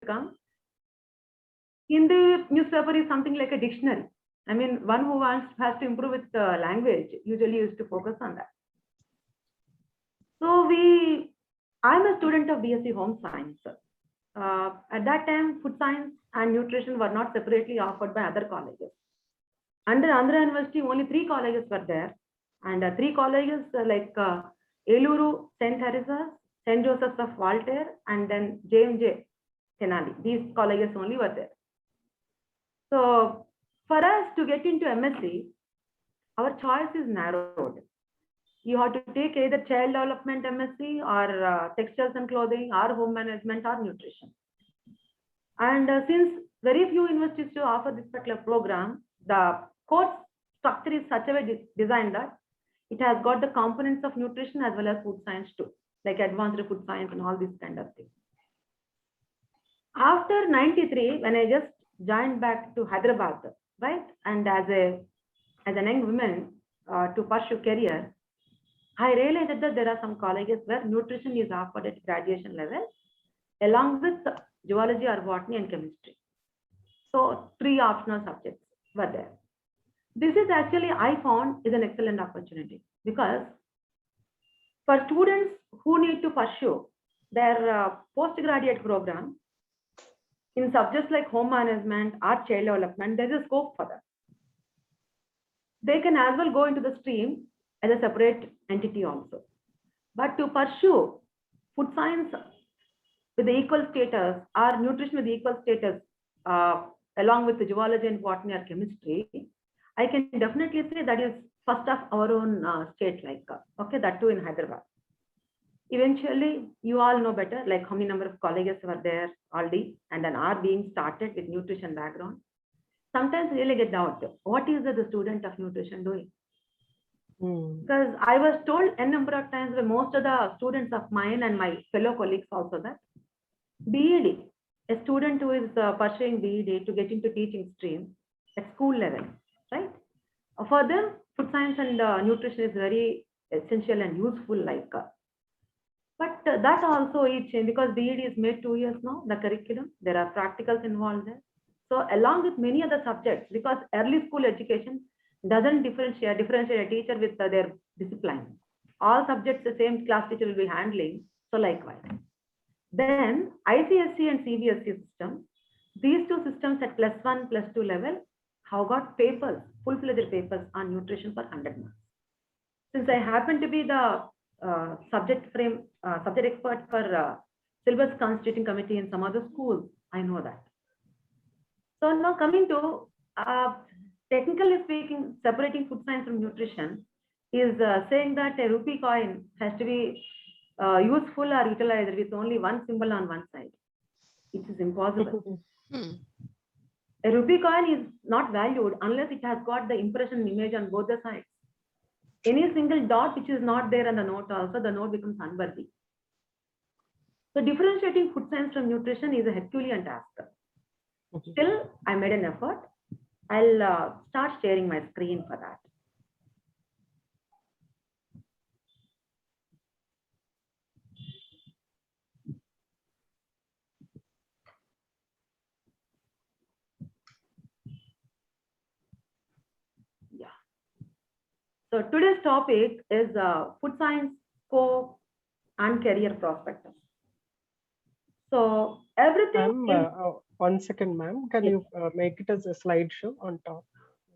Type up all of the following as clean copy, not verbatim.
come. Hindi newspaper is something like a dictionary. I mean, one who has to improve with language usually used to focus on that. So I'm a student of BSc Home Science. At that time, food science and nutrition were not separately offered by other colleges. Under Andhra University, only 3 colleges were there, and 3 colleges like Eluru, St. Teresa, St. Joseph's of Voltaire, and then JMJ Tenali. These colleges only were there. So for us to get into MSc, our choice is narrowed. You have to take either child development MSc or textiles and clothing or home management or nutrition. And since very few universities to offer this particular program, the course structure is such a way designed that it has got the components of nutrition as well as food science too, like advanced food science and all these kind of things. After 93, when I just joined back to Hyderabad, right, and as a young woman to pursue career, I realized that there are some colleges where nutrition is offered at graduation level, along with zoology or botany and chemistry. So 3 optional subjects were there. This is actually, I found, is an excellent opportunity, because for students who need to pursue their postgraduate program in subjects like home management or child development, there is a scope for that. They can as well go into the stream as a separate entity also. But to pursue food science with the equal status or nutrition with the equal status, along with the zoology and botany or chemistry, I can definitely say that is first of our own state, like, okay, that too in Hyderabad. Eventually, you all know better, like how many number of colleges were there already and then are being started with nutrition background. Sometimes really get doubt, what is the student of nutrition doing? Because I was told a number of times by most of the students of mine and my fellow colleagues also that BEd, a student who is pursuing BEd to get into teaching stream at school level, right? For them, food science and nutrition is very essential and useful, like. But that also is changed because BEd is made 2 years now, the curriculum. There are practicals involved there. So along with many other subjects, because early school education doesn't differentiate a teacher with their discipline. All subjects the same class teacher will be handling. So likewise. Then ICSE and CBSE system, these two systems at +1, +2 level have got papers, full-fledged papers on nutrition for 100 marks. Since I happen to be the subject expert for syllabus constituting committee in some other schools, I know that. So now coming to technically speaking, separating food science from nutrition is saying that a rupee coin has to be useful or utilized with only one symbol on one side. It is impossible. A rupee coin is not valued unless it has got the impression image on both the sides. Any single dot which is not there on the note also, the note becomes unworthy. So differentiating food science from nutrition is a Herculean task. Still, I made an effort. I'll start sharing my screen for that. Yeah. So today's topic is food science scope and career prospectus. So everything. One second, ma'am. Can you make it as a slideshow on top?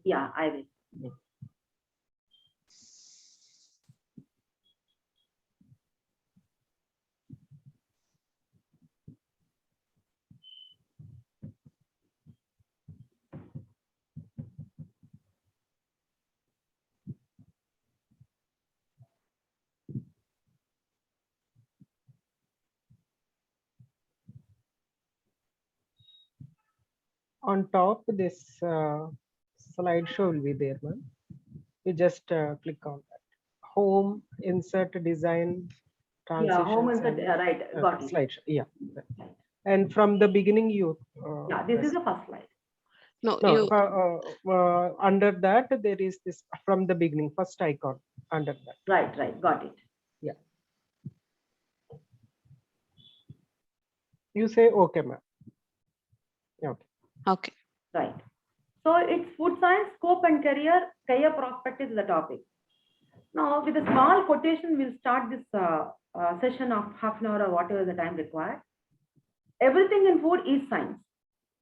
Yeah, I will. Yeah. On top, this slideshow will be there, ma'am. You just click on that. Home, insert, design, transition. Yeah, home insert, right, got it. Slideshow, yeah. Right. And from the beginning, you. Yeah, this is the first slide. No, under that, there is this from the beginning, first icon under that. Right, got it. Yeah. You say, okay, ma'am. Okay. Okay. Right. So it's food science, scope and career prospect is the topic. Now, with a small quotation, we'll start this session of half an hour or whatever the time required. Everything in food is science.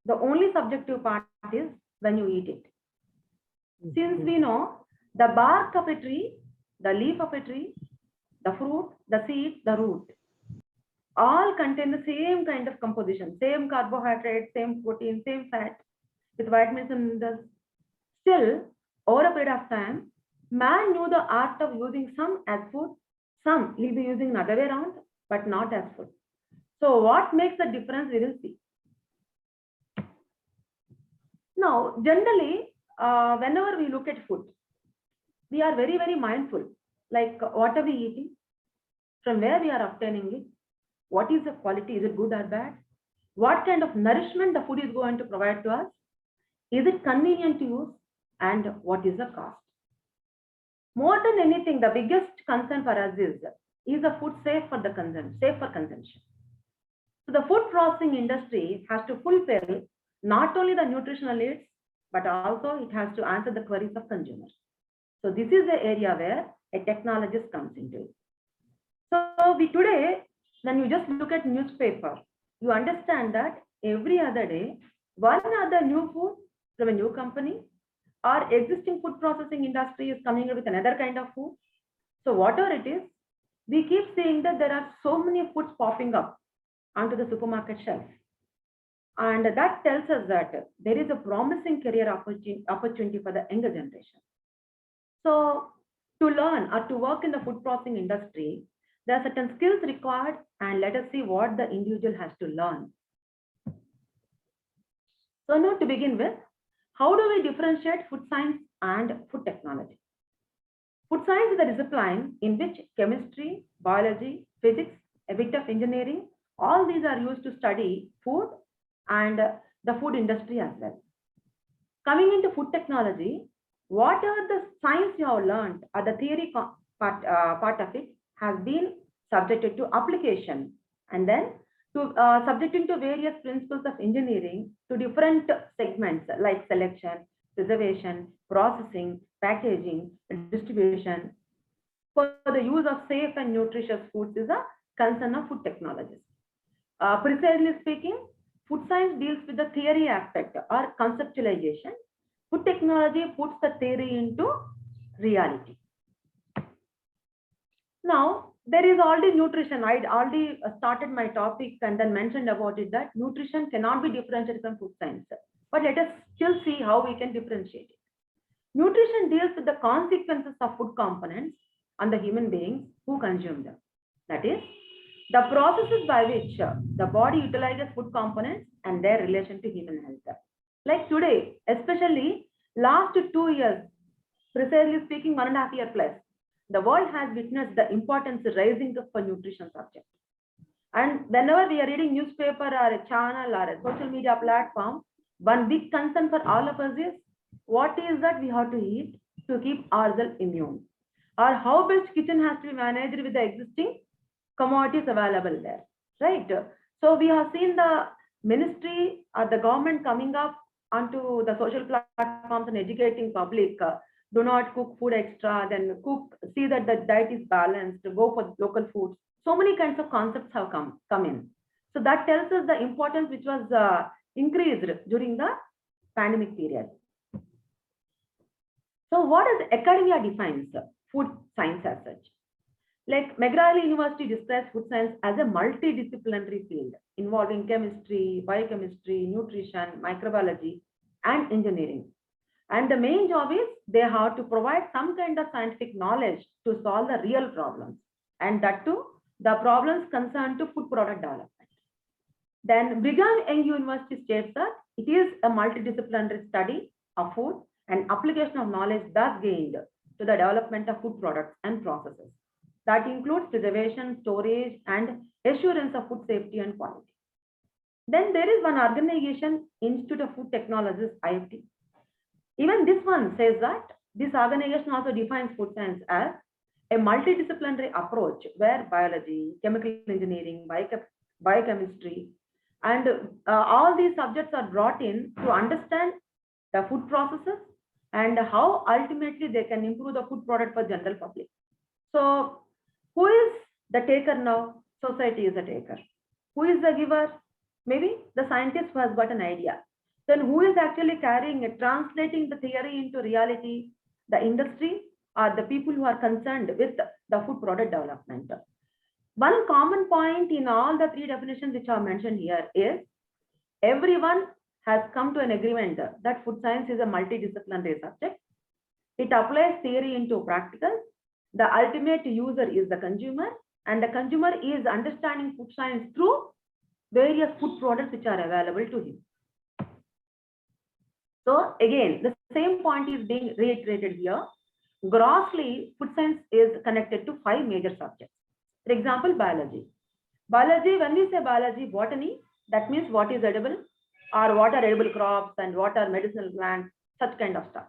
The only subjective part is when you eat it. Since we know the bark of a tree, the leaf of a tree, the fruit, the seed, the root, all contain the same kind of composition, same carbohydrate, same protein, same fat, with vitamins and minerals. Still, over a period of time, man knew the art of using some as food, some he'll be using another way around, but not as food. So what makes the difference, we will see. Now, generally, whenever we look at food, we are very, very mindful, like what are we eating, from where we are obtaining it, what is the quality, is it good or bad, what kind of nourishment the food is going to provide to us, is it convenient to use, and what is the cost. More than anything, the biggest concern for us is the food safe for consumption. So the food processing industry has to fulfill not only the nutritional needs, but also it has to answer the queries of consumers. So this is the area where a technologist comes into it. So today, when you just look at newspaper, you understand that every other day, one other new food from a new company or existing food processing industry is coming up with another kind of food. So whatever it is, we keep seeing that there are so many foods popping up onto the supermarket shelf. And that tells us that there is a promising career opportunity for the younger generation. So to learn or to work in the food processing industry, there are certain skills required, and let us see what the individual has to learn. So now to begin with, how do we differentiate food science and food technology? Food science is a discipline in which chemistry, biology, physics, a bit of engineering, all these are used to study food and the food industry as well. Coming into food technology, whatever the science you have learned or the theory part of it has been subjected to application, and then to subjecting to various principles of engineering to different segments like selection, preservation, processing, packaging, distribution. For the use of safe and nutritious foods is a concern of food technologists. Precisely speaking, food science deals with the theory aspect or conceptualization. Food technology puts the theory into reality. Now, there is already nutrition. I already started my topic and then mentioned about it that nutrition cannot be differentiated from food science. But let us still see how we can differentiate it. Nutrition deals with the consequences of food components on the human beings who consume them. That is, the processes by which the body utilizes food components and their relation to human health. Like today, especially last 2 years, precisely speaking 1.5 years plus, the world has witnessed the importance rising up for nutrition subject. And whenever we are reading newspaper or a channel or a social media platform, one big concern for all of us is what is that we have to eat to keep ourselves immune, or how best kitchen has to be managed with the existing commodities available there, right? So we have seen the ministry or the government coming up onto the social platforms and educating public. Do not cook food extra, then cook, see that the diet is balanced, go for local foods. So many kinds of concepts have come in. So that tells us the importance which was increased during the pandemic period. So what is academia defines food science as such? Like McGraw-Hill University describes food science as a multidisciplinary field involving chemistry, biochemistry, nutrition, microbiology, and engineering. And the main job is they have to provide some kind of scientific knowledge to solve the real problems, and that too, the problems concerned to food product development. Then Brigham Young University states that it is a multidisciplinary study of food and application of knowledge thus gained to the development of food products and processes. That includes preservation, storage, and assurance of food safety and quality. Then there is one organization, Institute of Food Technologies, IFT. Even this one says that this organization also defines food science as a multidisciplinary approach where biology, chemical engineering, biochemistry, And all these subjects are brought in to understand the food processes and how ultimately they can improve the food product for general public. So who is the taker now? Society is the taker. Who is the giver? Maybe the scientist who has got an idea. Then who is actually carrying it, translating the theory into reality? The industry or the people who are concerned with the food product development. One common point in all the three definitions which are mentioned here is everyone has come to an agreement that food science is a multidisciplinary subject. It applies theory into practical. The ultimate user is the consumer, and the consumer is understanding food science through various food products which are available to him. So again, the same point is being reiterated here. Grossly, food science is connected to 5 major subjects. For example, biology. Biology, when we say biology, botany, that means what is edible or what are edible crops and what are medicinal plants, such kind of stuff.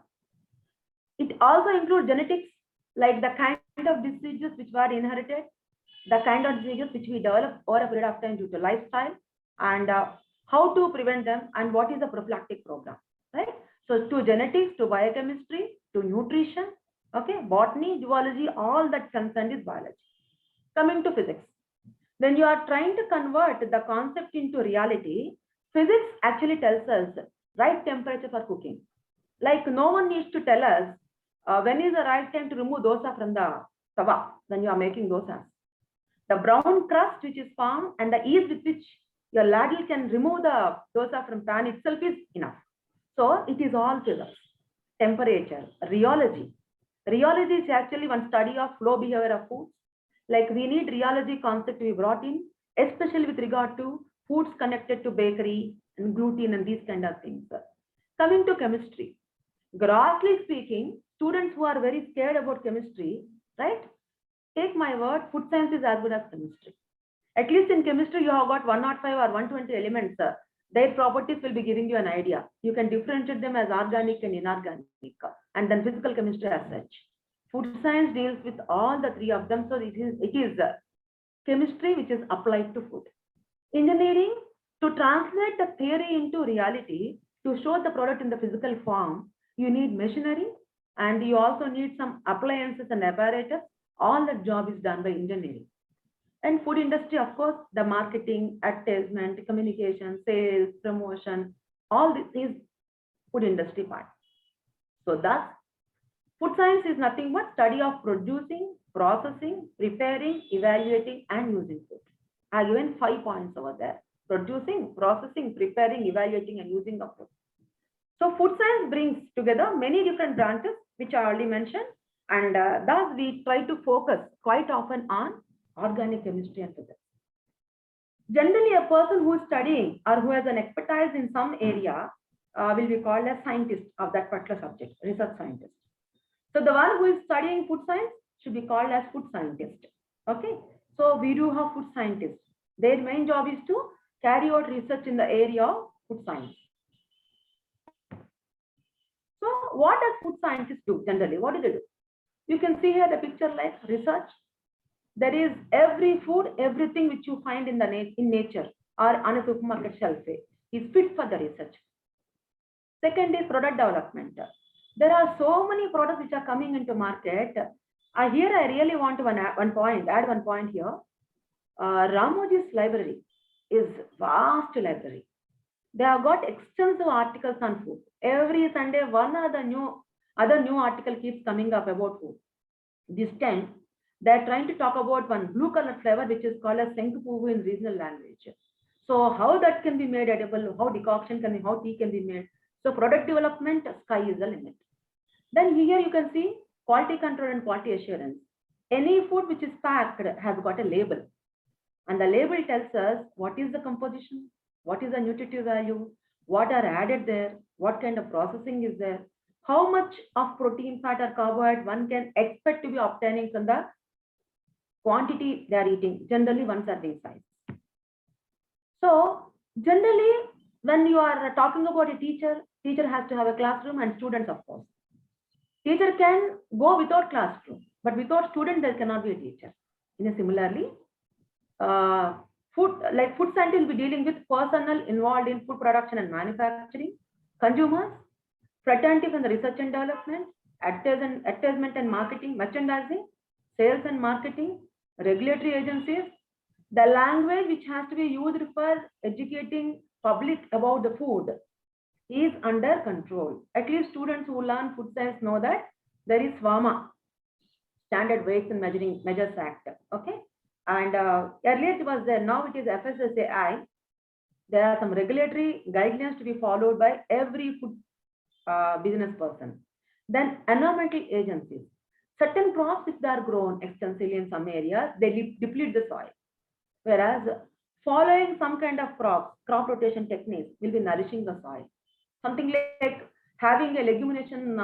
It also includes genetics, like the kind of diseases which were inherited, the kind of diseases which we develop over a period of time due to lifestyle, and how to prevent them, and what is the prophylactic program, right? So to genetics, to biochemistry, to nutrition, okay, botany, zoology, all that concerned is biology. Coming to physics, when you are trying to convert the concept into reality, physics actually tells us right temperature for cooking. Like no one needs to tell us when is the right time to remove dosa from the tawa when you are making dosas. The brown crust which is formed and the ease with which your ladle can remove the dosa from pan itself is enough. So it is all physics. Temperature, rheology. Rheology is actually one study of flow behavior of foods. Like we need rheology concept to be brought in, especially with regard to foods connected to bakery and gluten and these kind of things. Coming to chemistry, grossly speaking, students who are very scared about chemistry, right? Take my word, food science is as good as chemistry. At least in chemistry, you have got 105 or 120 elements. Their properties will be giving you an idea. You can differentiate them as organic and inorganic, and then physical chemistry as such. Food science deals with all the three of them, so it is chemistry which is applied to food. Engineering, to translate the theory into reality, to show the product in the physical form, you need machinery and you also need some appliances and apparatus. All that job is done by engineering. And food industry, of course, the marketing, advertisement, communication, sales, promotion, all this is food industry part. So thus, food science is nothing but study of producing, processing, preparing, evaluating, and using food. I have given 5 points over there. Producing, processing, preparing, evaluating, and using of food. So food science brings together many different branches, which I already mentioned. And thus we try to focus quite often on organic chemistry and physics. Generally, a person who is studying or who has an expertise in some area will be called a scientist of that particular subject, research scientist. So the one who is studying food science should be called as food scientist. Okay. So we do have food scientists. Their main job is to carry out research in the area of food science. So what does food scientists do generally? What do they do? You can see here the picture like research. There is every food, everything which you find in nature or on a supermarket shelf is fit for the research. Second is product development. There are so many products which are coming into market. Here I really want to add one point here. Ramoji's library is vast library. They have got extensive articles on food. Every Sunday, one or the other new article keeps coming up about food. This time, they are trying to talk about one blue color flavor which is called as senkupuvu in regional language. So how that can be made edible, how decoction can be, how tea can be made. So product development, sky is the limit. Then here you can see quality control and quality assurance. Any food which is packed has got a label. And the label tells us what is the composition, what is the nutritive value, what are added there, what kind of processing is there, how much of protein, fat or carbohydrate one can expect to be obtaining from the quantity they are eating, generally 1 serving size. So generally when you are talking about a teacher has to have a classroom and students, of course. Teacher can go without classroom, but without student there cannot be a teacher. Similarly, Food science will be dealing with personnel involved in food production and manufacturing, consumers, fraternities and research and development, advertisement and marketing, merchandising, sales and marketing, regulatory agencies. The language which has to be used for educating public about the food is under control. At least students who learn food science know that there is SWAMA, Standard Weights and Measures Act. Okay, and earlier it was there. Now it is FSSAI. There are some regulatory guidelines to be followed by every food business person. Then environmental agencies. Certain crops, if they are grown extensively in some areas, they deplete the soil. Whereas following some kind of crop rotation techniques will be nourishing the soil. Something like having a legumination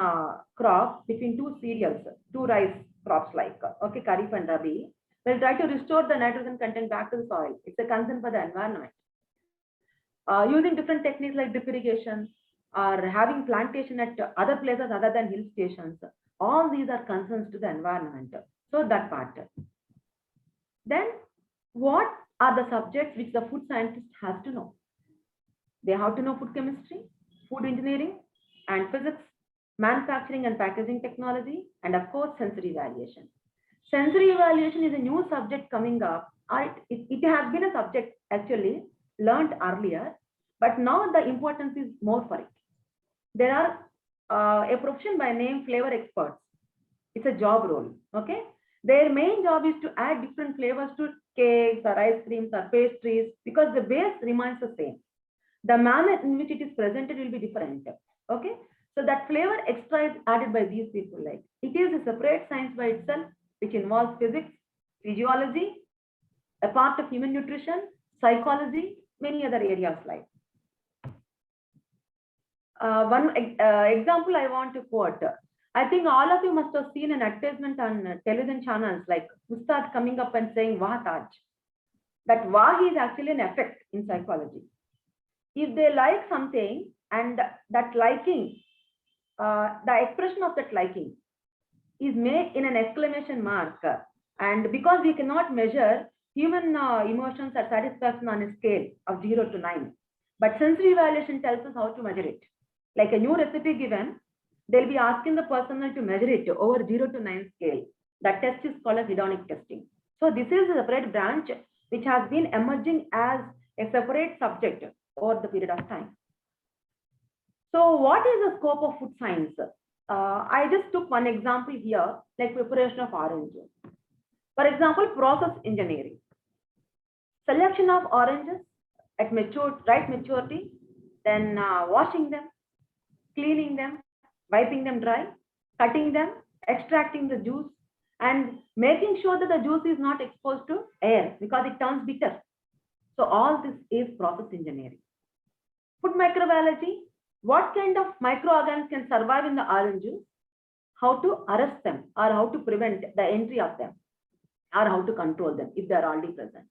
crop between two cereals, two rice crops like Kharif and Rabi, will try to restore the nitrogen content back to the soil. It's a concern for the environment. Using different techniques like drip irrigation or having plantation at other places other than hill stations, all these are concerns to the environment. So that part. Then what are the subjects which the food scientist has to know? They have to know food chemistry, food engineering, and physics, manufacturing and packaging technology, and of course, sensory evaluation. Sensory evaluation is a new subject coming up. It has been a subject actually learned earlier, but now the importance is more for it. There are a profession by name flavor experts. It's a job role. Okay, their main job is to add different flavors to cakes or ice creams or pastries because the base remains the same. The manner in which it is presented will be different. Okay, so that flavor extra is added by these people. Like it is a separate science by itself, which involves physics, physiology, a part of human nutrition, psychology, many other areas like. One example I want to quote. I think all of you must have seen an advertisement on television channels like Ustad coming up and saying Wah Taj. That Wah is actually an effect in psychology. If they like something and that liking, the expression of that liking is made in an exclamation mark, and because we cannot measure human emotions or satisfaction on a scale of 0 to 9, but sensory evaluation tells us how to measure it. Like a new recipe given, they'll be asking the personnel to measure it over 0 to 9 scale. That test is called as hedonic testing. So this is a separate branch which has been emerging as a separate subject over the period of time. So what is the scope of food science? I just took one example here, like preparation of oranges. For example, process engineering. Selection of oranges at right maturity, then washing them, cleaning them, wiping them dry, cutting them, extracting the juice, and making sure that the juice is not exposed to air because it turns bitter. So all this is process engineering. Food microbiology, what kind of microorganisms can survive in the orange juice, how to arrest them or how to prevent the entry of them or how to control them if they are already present.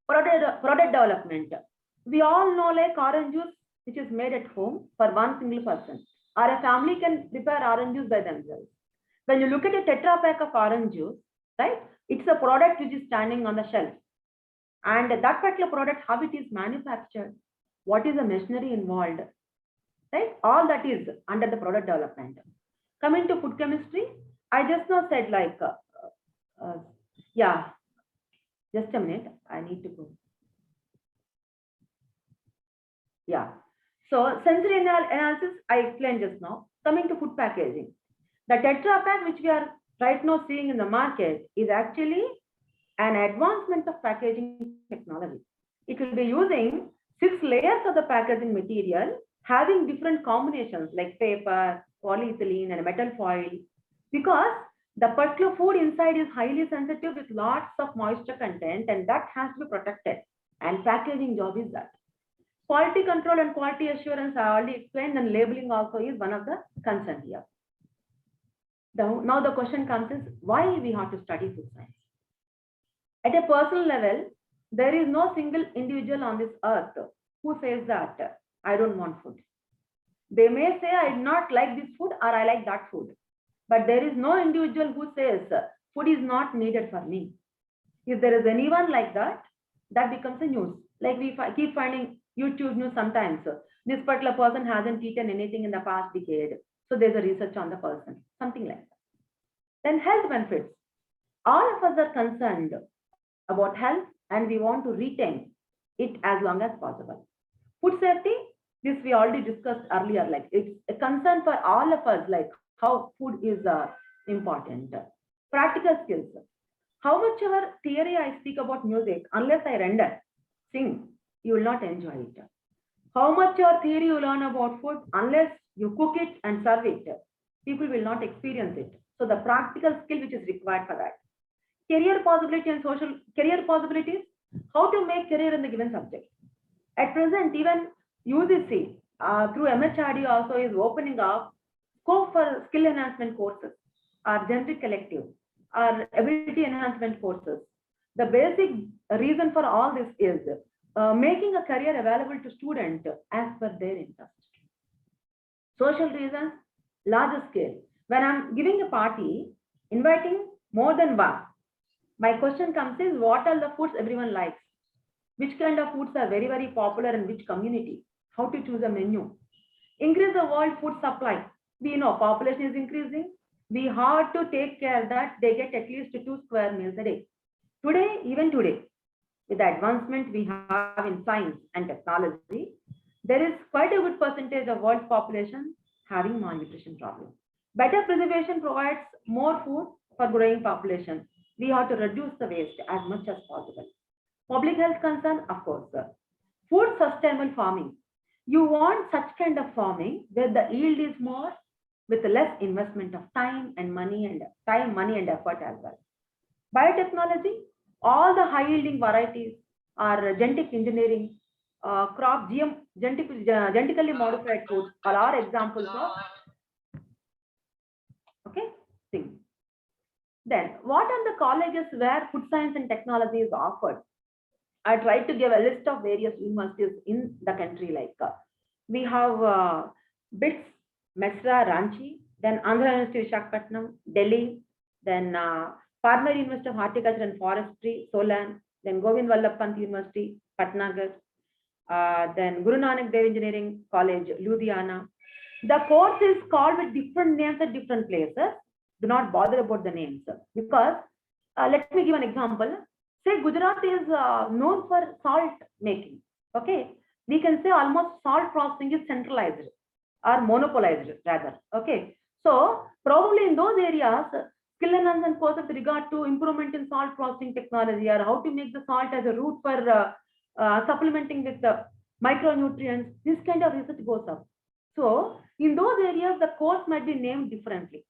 Product development. We all know like orange juice which is made at home for one single person, or a family can prepare orange juice by themselves. When you look at a Tetra pack of orange juice, right, it's a product which is standing on the shelf. And that particular product, how it is manufactured, what is the machinery involved, right? All that is under the product development. Coming to food chemistry, I just now said like, yeah, just a minute, I need to go. Yeah. So sensory analysis, I explained just now. Coming to food packaging. The Tetra Pak which we are right now seeing in the market is actually an advancement of packaging technology. It will be using 6 layers of the packaging material, having different combinations like paper, polyethylene, and metal foil, because the particular food inside is highly sensitive with lots of moisture content, and that has to be protected. And packaging job is that. Quality control and quality assurance I already explained, and labeling also is one of the concerns here. Now the question comes is why we have to study food science. At a personal level, there is no single individual on this earth who says that I don't want food. They may say I do not like this food or I like that food, but there is no individual who says food is not needed for me. If there is anyone like that, that becomes a news. Like we keep finding YouTube news sometimes. This particular person hasn't eaten anything in the past decade. So there's a research on the person, something like that. Then health benefits. All of us are concerned about health and we want to retain it as long as possible. Food safety, this we already discussed earlier, like it's a concern for all of us, like how food is important. Practical skills. How much ever theory I speak about music, unless I render, sing, you will not enjoy it. How much your theory you learn about food, unless you cook it and serve it, people will not experience it. So the practical skill which is required for that. Career possibility and social career possibilities, how to make career in the given subject. At present, even UGC through MHRD also is opening up scope for skill enhancement courses, or generic collective, or ability enhancement courses. The basic reason for all this is making a career available to students as per their interest. Social reasons, larger scale. When I'm giving a party, inviting more than one, my question comes is what are the foods everyone likes? Which kind of foods are very, very popular in which community? How to choose a menu? Increase the world food supply. We know population is increasing. We have to take care that they get at least 2 square meals a day. Today, even today, with the advancement we have in science and technology, there is quite a good percentage of world population having malnutrition problem. Better preservation provides more food for growing population. We have to reduce the waste as much as possible. Public health concern, of course, food sustainable farming. You want such kind of farming where the yield is more with less investment of time, money, and effort as well. Biotechnology, all the high yielding varieties are genetic engineering, crop GM, genetically modified foods are examples of okay things. Then, what are the colleges where food science and technology is offered? I tried to give a list of various universities in the country. Like we have BITS, Mesra, Ranchi, then Andhra University, Visakhapatnam, Delhi, then Farmer University of Horticulture and Forestry, Solan, then Govind Vallabh Pant University, Patnagar, then Guru Nanak Dev Engineering College, Ludhiana. The course is called with different names at different places. Do not bother about the names because let me give an example. Say Gujarat is known for salt making. Okay, we can say almost salt processing is centralized or monopolized rather. Okay, so probably in those areas, skill enhancement courses with regard to improvement in salt processing technology or how to make the salt as a route for supplementing with the micronutrients, this kind of research goes up. So in those areas, the course might be named differently.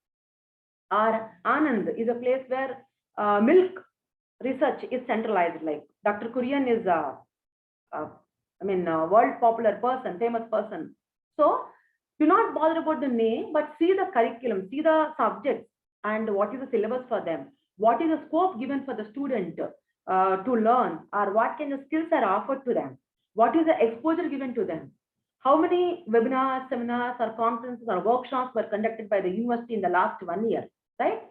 Or Anand is a place where milk research is centralized. Like Dr. Kurian is world popular person, famous person. So do not bother about the name, but see the curriculum, see the subjects, and what is the syllabus for them. What is the scope given for the student to learn, or what kind of skills are offered to them? What is the exposure given to them? How many webinars, seminars, or conferences or workshops were conducted by the university in the last 1 year, right?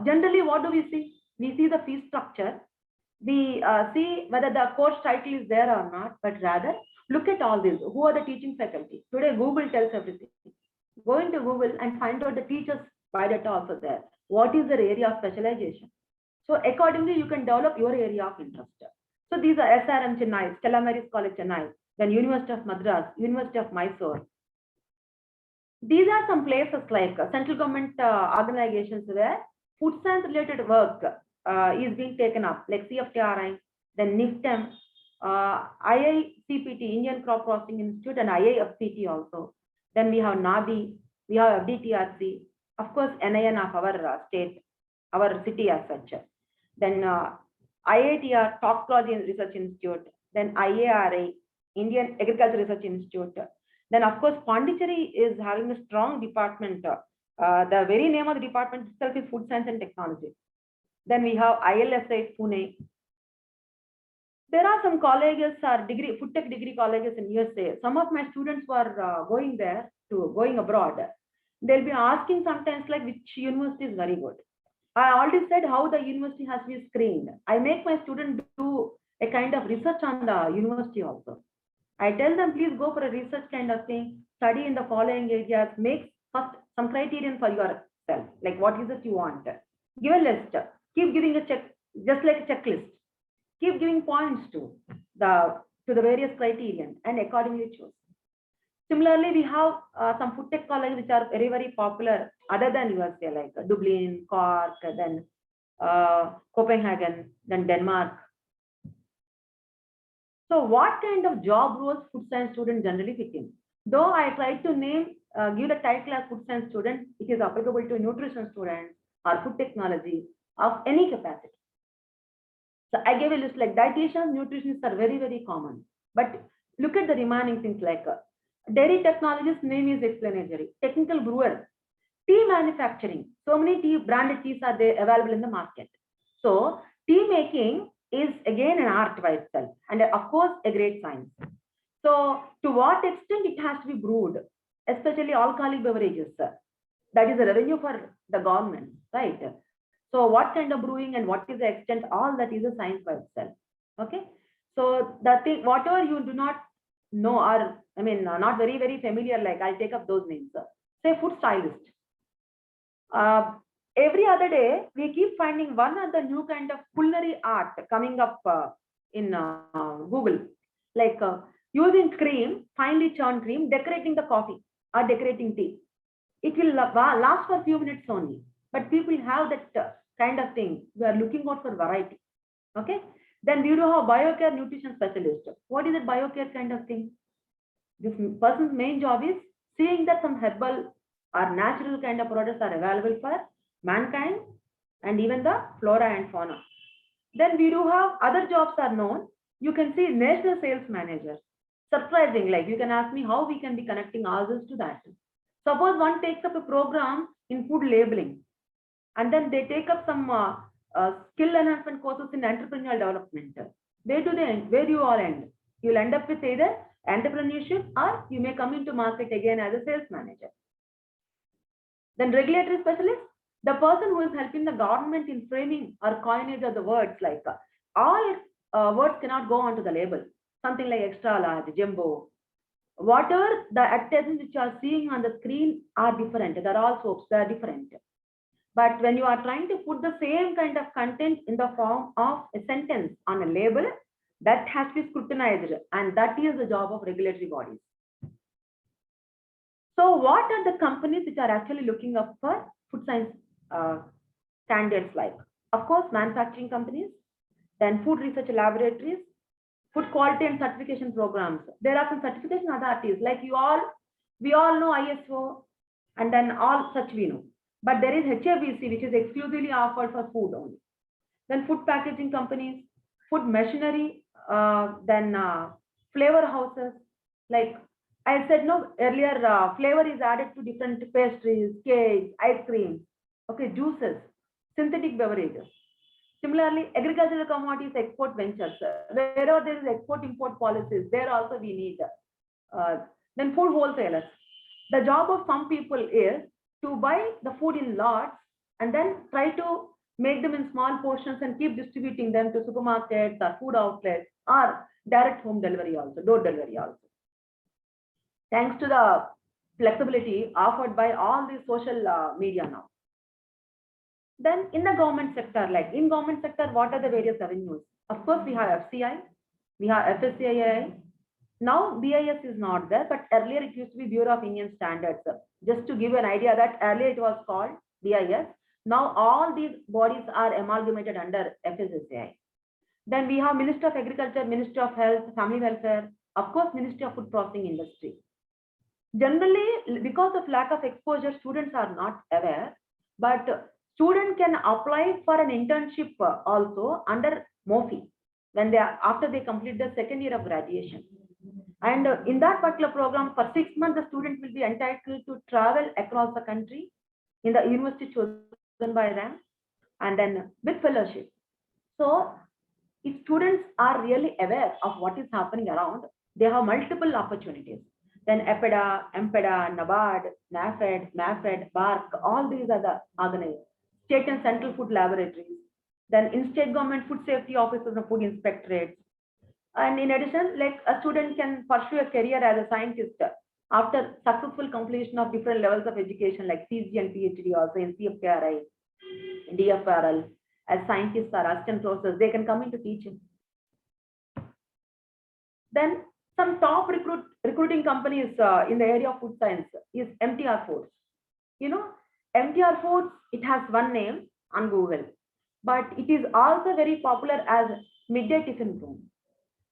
Generally, what do we see? We see the fee structure. We see whether the course title is there or not, but rather look at all this. Who are the teaching faculty? Today, Google tells everything. Go into Google and find out the teachers biodata also there. What is their area of specialization? So accordingly, you can develop your area of interest. So these are SRM Chennai, Stella Maris College Chennai, then University of Madras, University of Mysore. These are some places like central government organizations where food science related work is being taken up, like CFTRI, then NIFTEM, IICPT, Indian Crop Processing Institute, and IIFPT also. Then we have NABI, we have FDTRC, of course, NIN of our state, our city as such. Then IITR, Toxicology Research Institute, then IARI, Indian Agriculture Research Institute. Then, of course, Pondicherry is having a strong department. The very name of the department itself is Food Science and Technology. Then we have ILSI, Pune. There are some colleges or food tech degree colleges in USA. Some of my students were going abroad. They'll be asking sometimes like which university is very good. I already said how the university has been screened. I make my student do a kind of research on the university also. I tell them, please go for a research kind of thing, study in the following areas, make first some criterion for yourself, like what is it you want. Give a list, keep giving a check, just like a checklist. Keep giving points to the various criterion and accordingly choose. Similarly, we have some food tech colleges which are very, very popular other than USA, like Dublin, Cork, then Copenhagen, then Denmark. So what kind of job roles food science students generally fit in? Though I tried to name, give the title as food science student, it is applicable to nutrition students or food technology of any capacity. So I gave a list like dietitians, nutritionists are very, very common. But look at the remaining things like dairy technologist, name is explanatory. Technical brewer, tea manufacturing. So many tea, branded teas are there available in the market. So tea making is again an art by itself, and of course a great science. So to what extent it has to be brewed, especially alcoholic beverages, that is a revenue for the government, right? So what kind of brewing and what is the extent, all that is a science by itself. Okay. So the thing, whatever you do not know, or I mean, not very, very familiar, like I'll take up those names. Say food stylist. Every other day, we keep finding one other new kind of culinary art coming up in Google, like using cream, finely churned cream, decorating the coffee or decorating tea. It will last for a few minutes only, but people have that kind of thing. We are looking out for variety. Okay. Then we do have biocare nutrition specialist. What is a biocare kind of thing? This person's main job is seeing that some herbal or natural kind of products are available for mankind and even the flora and fauna. Then we do have other jobs are known. You can see national sales manager. Surprising, like you can ask me how we can be connecting ourselves to that. Suppose one takes up a program in food labeling, and then they take up some skill enhancement courses in entrepreneurial development. Where do they end? Where do you all end? You'll end up with either entrepreneurship or you may come into market again as a sales manager. Then regulatory specialist, the person who is helping the government in framing or coinage of the words, like all words cannot go onto the label. Something like extra large, jumbo. Whatever the advertisements which you are seeing on the screen are different. They're all soaps, they're different. But when you are trying to put the same kind of content in the form of a sentence on a label, that has to be scrutinized, and that is the job of regulatory bodies. So what are the companies which are actually looking up for food science candidates like? Of course, manufacturing companies, then food research laboratories, food quality and certification programs. There are some certification authorities, like we all know ISO, and then all such we know. But there is HABC, which is exclusively offered for food only. Then food packaging companies, food machinery, then flavor houses. Like I said no earlier, flavor is added to different pastries, cakes, ice cream, okay, juices, synthetic beverages. Similarly, agricultural commodities export ventures. Wherever there is export-import policies, there also we need. Then food wholesalers. The job of some people is to buy the food in lots and then try to make them in small portions and keep distributing them to supermarkets or food outlets or direct home delivery also, door delivery also. Thanks to the flexibility offered by all these social media now. Then in the government sector, like in government sector, what are the various avenues? Of course, we have FCI, we have FSCII. Now BIS is not there, but earlier it used to be Bureau of Indian Standards. Just to give you an idea that earlier it was called BIS. Now all these bodies are amalgamated under FSSAI. Then we have Ministry of Agriculture, Ministry of Health, Family Welfare, of course, Ministry of Food Processing Industry. Generally, because of lack of exposure, students are not aware, but student can apply for an internship also under MOFI when they are, after they complete the second year of graduation. And in that particular program, for 6 months, the student will be entitled to travel across the country in the university chosen by them, and then with fellowship. So if students are really aware of what is happening around, they have multiple opportunities. Then EPEDA, MPEDA, NABARD, NAFED, MAFED, BARC, all these are the organizations. State and central food laboratories. Then in state government, food safety officers and food inspectorates. And in addition, like a student can pursue a career as a scientist after successful completion of different levels of education like CG and PhD also in CFTRI, DFRL, as scientists or assistant professors, they can come into teaching. Then some top recruiting companies in the area of food science is MTR Foods. You know, MTR Foods, it has one name on Google, but it is also very popular as midday tiffin room.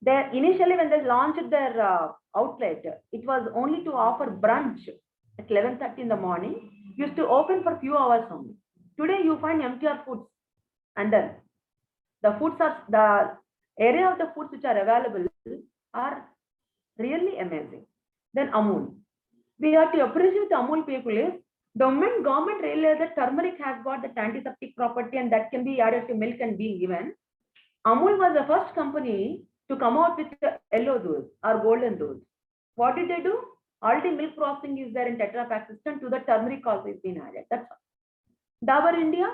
They initially, when they launched their outlet, it was only to offer brunch at 11:30 in the morning. Used to open for few hours only. Today, you find MTR Foods, and then the foods are the area of the foods which are available are really amazing. Then Amul, we have to appreciate the Amul people is the moment government realized that turmeric has got the antiseptic property and that can be added to milk and being given. Amul was the first company to come out with the yellow dose or golden dose. What did they do? Already milk processing is there in Tetra Pak system, to the turmeric also is being added. That's all. Dabur India,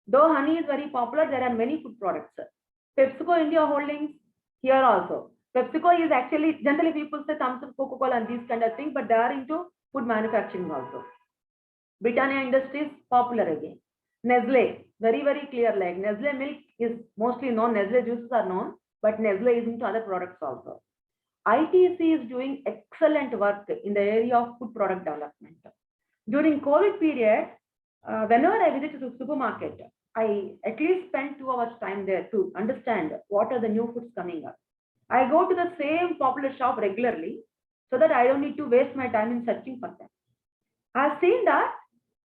though honey is very popular, there are many food products. PepsiCo India Holdings, here also. PepsiCo is actually, generally people say Thums Up, Coca-Cola and these kind of things, but they are into food manufacturing also. Britannia Industries, popular again. Nestle, very, very clear, like Nestle milk is mostly known, Nestle juices are known, but Nestle is into other products also. ITC is doing excellent work in the area of food product development. During COVID period, whenever I visit the supermarket, I at least spend 2 hours time there to understand what are the new foods coming up. I go to the same popular shop regularly so that I don't need to waste my time in searching for them. I've seen that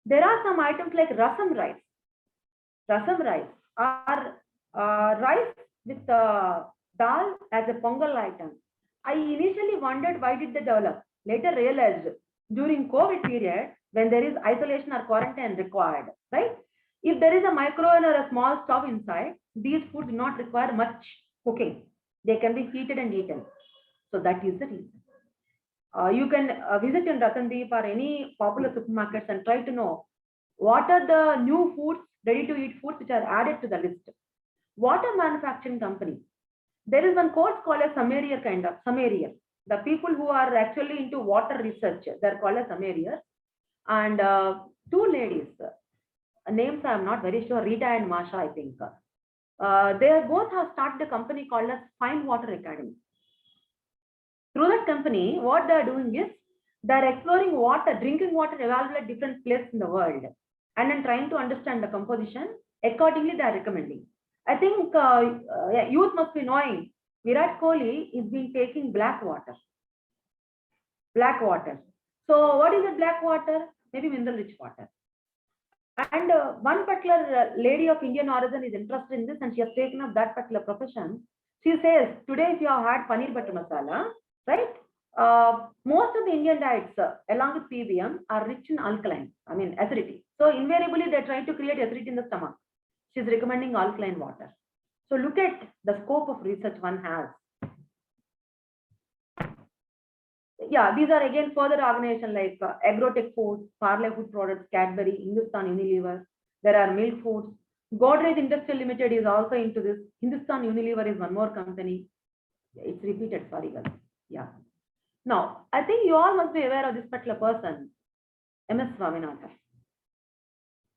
there are some items like rasam rice. Rasam rice are rice with dal as a pongal item. I initially wondered why did they develop. Later realized during COVID period, when there is isolation or quarantine required, right? If there is a microwave or a small stove inside, these foods do not require much cooking. They can be heated and eaten. So that is the reason. You can visit in Ratandeep or any popular supermarkets and try to know what are the new foods, ready to eat foods which are added to the list. Water manufacturing company. There is one course called as Sommelier kind of, Sommelier. The people who are actually into water research, they're called as Sommelier. And two ladies, names I'm not very sure, Rita and Masha, I think. They both have started a company called as Fine Water Academy. Through that company, what they're doing is they're exploring water, drinking water available at different places in the world, and then trying to understand the composition. Accordingly, they're recommending. I think youth must be knowing Virat Kohli is been taking black water. Black water. So what is the black water? Maybe mineral rich water. And one particular lady of Indian origin is interested in this and she has taken up that particular profession. She says, today if you have had paneer butter masala, right? Most of the Indian diets along with PBM are rich in alkaline, I mean acidity. So invariably they try to create acidity in the stomach. She's recommending alkaline water. So look at the scope of research one has. Yeah, these are again further organizations like Agrotech Foods, Parle Food Products, Cadbury, Hindustan Unilever. There are Milk Foods. Godrej Industrial Limited is also into this. Hindustan Unilever is one more company. It's repeated, sorry guys. Yeah. Now, I think you all must be aware of this particular person, MS Swaminathan.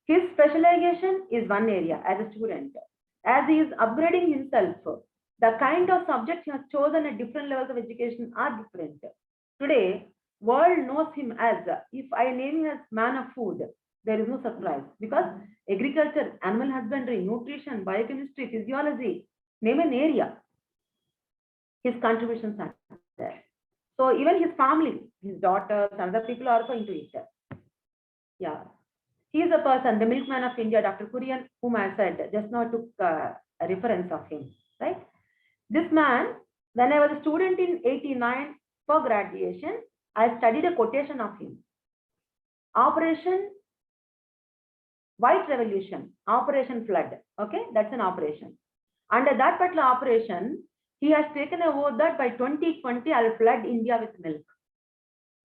His specialization is one area as a student. As he is upgrading himself, the kind of subjects he has chosen at different levels of education are different. Today, world knows him as, if I name him as man of food, there is no surprise because agriculture, animal husbandry, nutrition, biochemistry, physiology, name an area, his contributions are there. So even his family, his daughters, and other people are also into it. Yeah. He is a person, the milkman of India, Dr. Kurian, whom I said, just now took a reference of him, right? This man, when I was a student in 89 for graduation, I studied a quotation of him. Operation White Revolution, Operation Flood, okay? That's an operation. Under that particular operation, he has taken a oath that by 2020, I'll flood India with milk.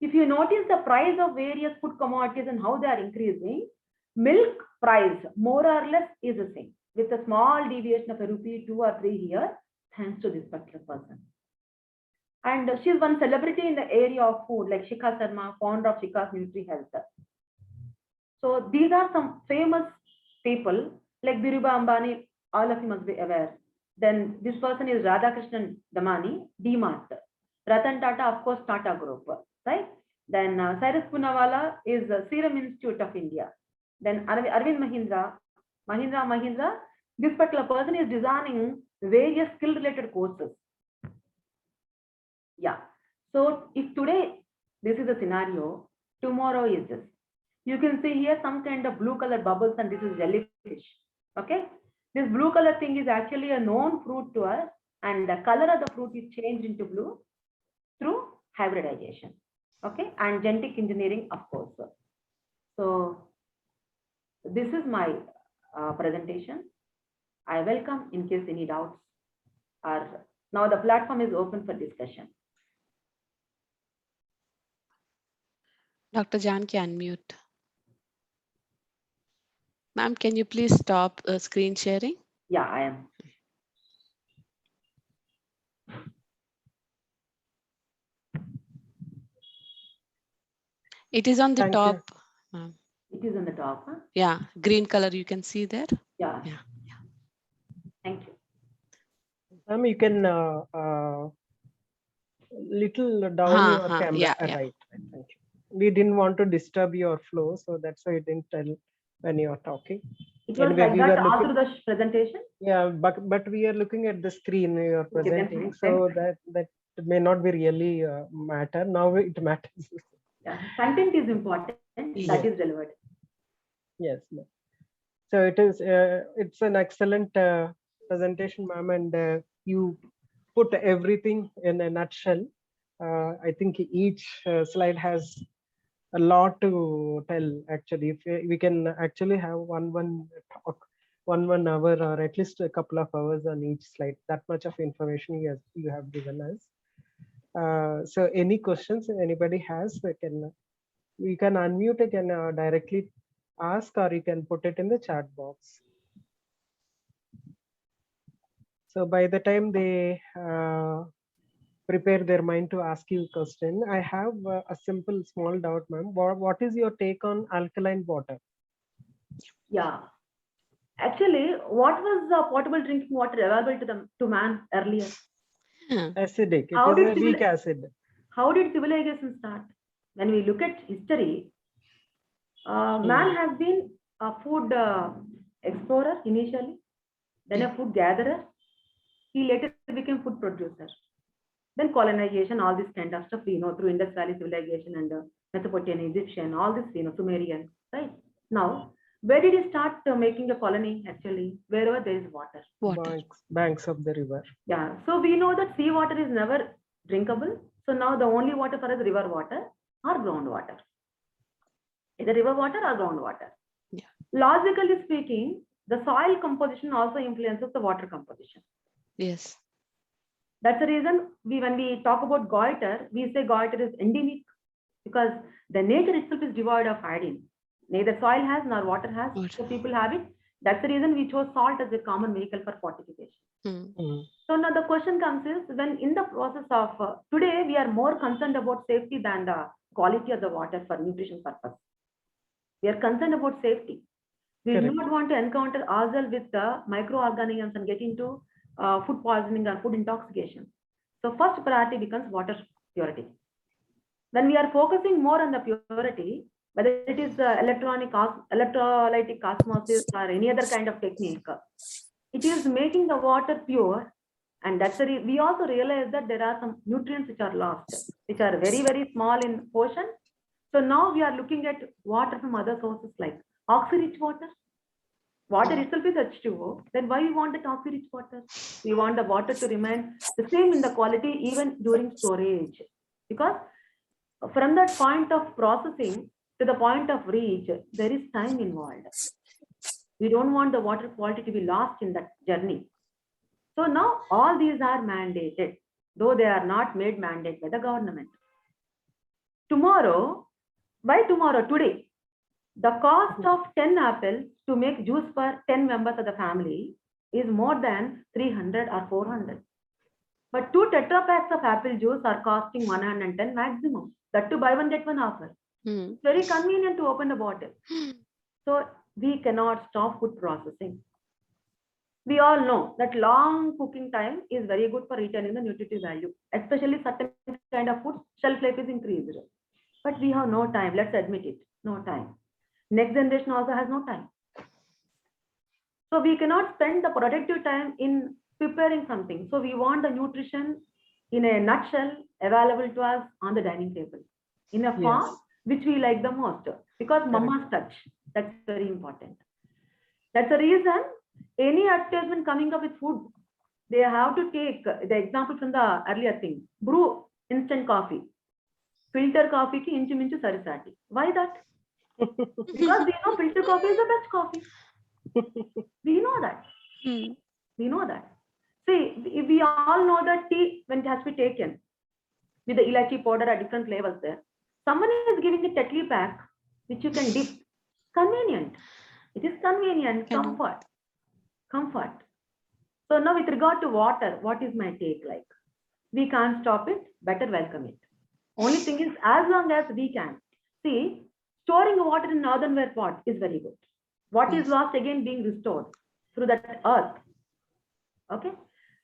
If you notice the price of various food commodities and how they are increasing, milk price more or less is the same with a small deviation of a rupee 2 or 3 here. thanks to this particular person. And she's one celebrity in the area of food, like Shikha Sharma, founder of Shikha's Nutri Health. So these are some famous people, like Dhirubhai Ambani, all of you must be aware. Then this person is Radhakrishnan Damani, DMart. Ratan Tata, of course, Tata Group, right? Then Cyrus Poonawalla is Serum Institute of India. Then Arvind Mahindra, this particular person is designing various skill-related courses. Yeah. So if today this is a scenario, tomorrow is this. You can see here some kind of blue color bubbles, and this is jellyfish. Okay. This blue color thing is actually a known fruit to us, and the color of the fruit is changed into blue through hybridization. Okay. And genetic engineering, of course. So this is my presentation. I welcome in case any doubts are. Now the platform is open for discussion. Dr. Janki, unmute. Ma'am, can you please stop screen sharing? Yeah, I am. It is on the Thank you. top. It is on the top. Huh? Yeah, green color you can see there. Yeah. Yeah. Thank you. Ma'am, you can little down your camera. Yeah. Right. Thank you. We didn't want to disturb your flow, so that's why I didn't tell when you're talking. It was Anyway, like we that were all looking- through the presentation. Yeah, but we are looking at the screen you're Okay, then presenting, fine, so that may not be really matter. Now it matters. Yeah. Content is important. That is relevant. Yes, ma'am. So it is. It's an excellent presentation, ma'am, and you put everything in a nutshell. I think each slide has a lot to tell. Actually, if we can actually have one talk, one hour, or at least a couple of hours on each slide. That much of information you have given us. So any questions anybody has, you can unmute again, directly ask, or you can put it in the chat box. So by the time they prepare their mind to ask you a question, I have a simple small doubt, ma'am. What is your take on alkaline water? Yeah. Actually, what was the potable drinking water available to man earlier? Acidic. It How is did a weak acid. How did civilization start? When we look at history, man has been a food explorer initially, then a food gatherer. He later became food producer. Then colonization, all this kind of stuff we know through Indus Valley civilization and Mesopotamian, Egyptian, all this Sumerian, right? Now, where did he start making a colony? Actually, wherever there is water. Banks of the river. Yeah. So we know that sea water is never drinkable. So now the only water for us is river water or groundwater. Either river water or groundwater. Yeah. Logically speaking, the soil composition also influences the water composition. Yes. That's the reason when we talk about goiter, we say goiter is endemic because the nature itself is devoid of iodine. Neither soil has nor water has, so people have it. That's the reason we chose salt as a common vehicle for fortification. So now the question comes is, when in the process of today, we are more concerned about safety than the quality of the water for nutrition purpose. We are concerned about safety. We do not want to encounter ourselves with the microorganisms and get into food poisoning or food intoxication. So first priority becomes water purity. When we are focusing more on the purity, whether it is electrolytic osmosis or any other kind of technique, it is making the water pure. And that's the we also realize that there are some nutrients which are lost, which are very, very small in portion. So now we are looking at water from other sources like oxy-rich water. Water itself is H2O. Then why we want the oxy-rich water? We want the water to remain the same in the quality even during storage. Because from that point of processing to the point of reach, there is time involved. We don't want the water quality to be lost in that journey. So now all these are mandated, though they are not made mandate by the government. Tomorrow, by tomorrow, today, the cost of 10 apples to make juice for 10 members of the family is more than 300 or 400. But 2 Tetra packs of apple juice are costing 110 maximum. That to buy one get one offer. Hmm. Very convenient to open the bottle. So we cannot stop food processing. We all know that long cooking time is very good for retaining the nutritive value, especially certain kind of food shelf life is increased. But we have no time. Let's admit it. No time. Next generation also has no time. So we cannot spend the productive time in preparing something. So we want the nutrition in a nutshell available to us on the dining table in a form Yes. which we like the most because Correct. mama's touch. That's very important. That's the reason any advertisement coming up with food, they have to take the example from the earlier thing. Brew instant coffee. Filter coffee ki inchu minchu sarisati. Why that? Because we know filter coffee is the best coffee. We know that. Hmm. We know that. See, we all know that tea, when it has to be taken with the ilachi powder or different flavors there, someone is giving a Tetley pack which you can dip. Convenient. It is convenient. Convenient. Comfort. Comfort. So now with regard to water, what is my take like? We can't stop it. Better welcome it. Only thing is, as long as we can. See, storing water in earthenware pot is very good. What is Yes. lost again being restored through that earth. Okay.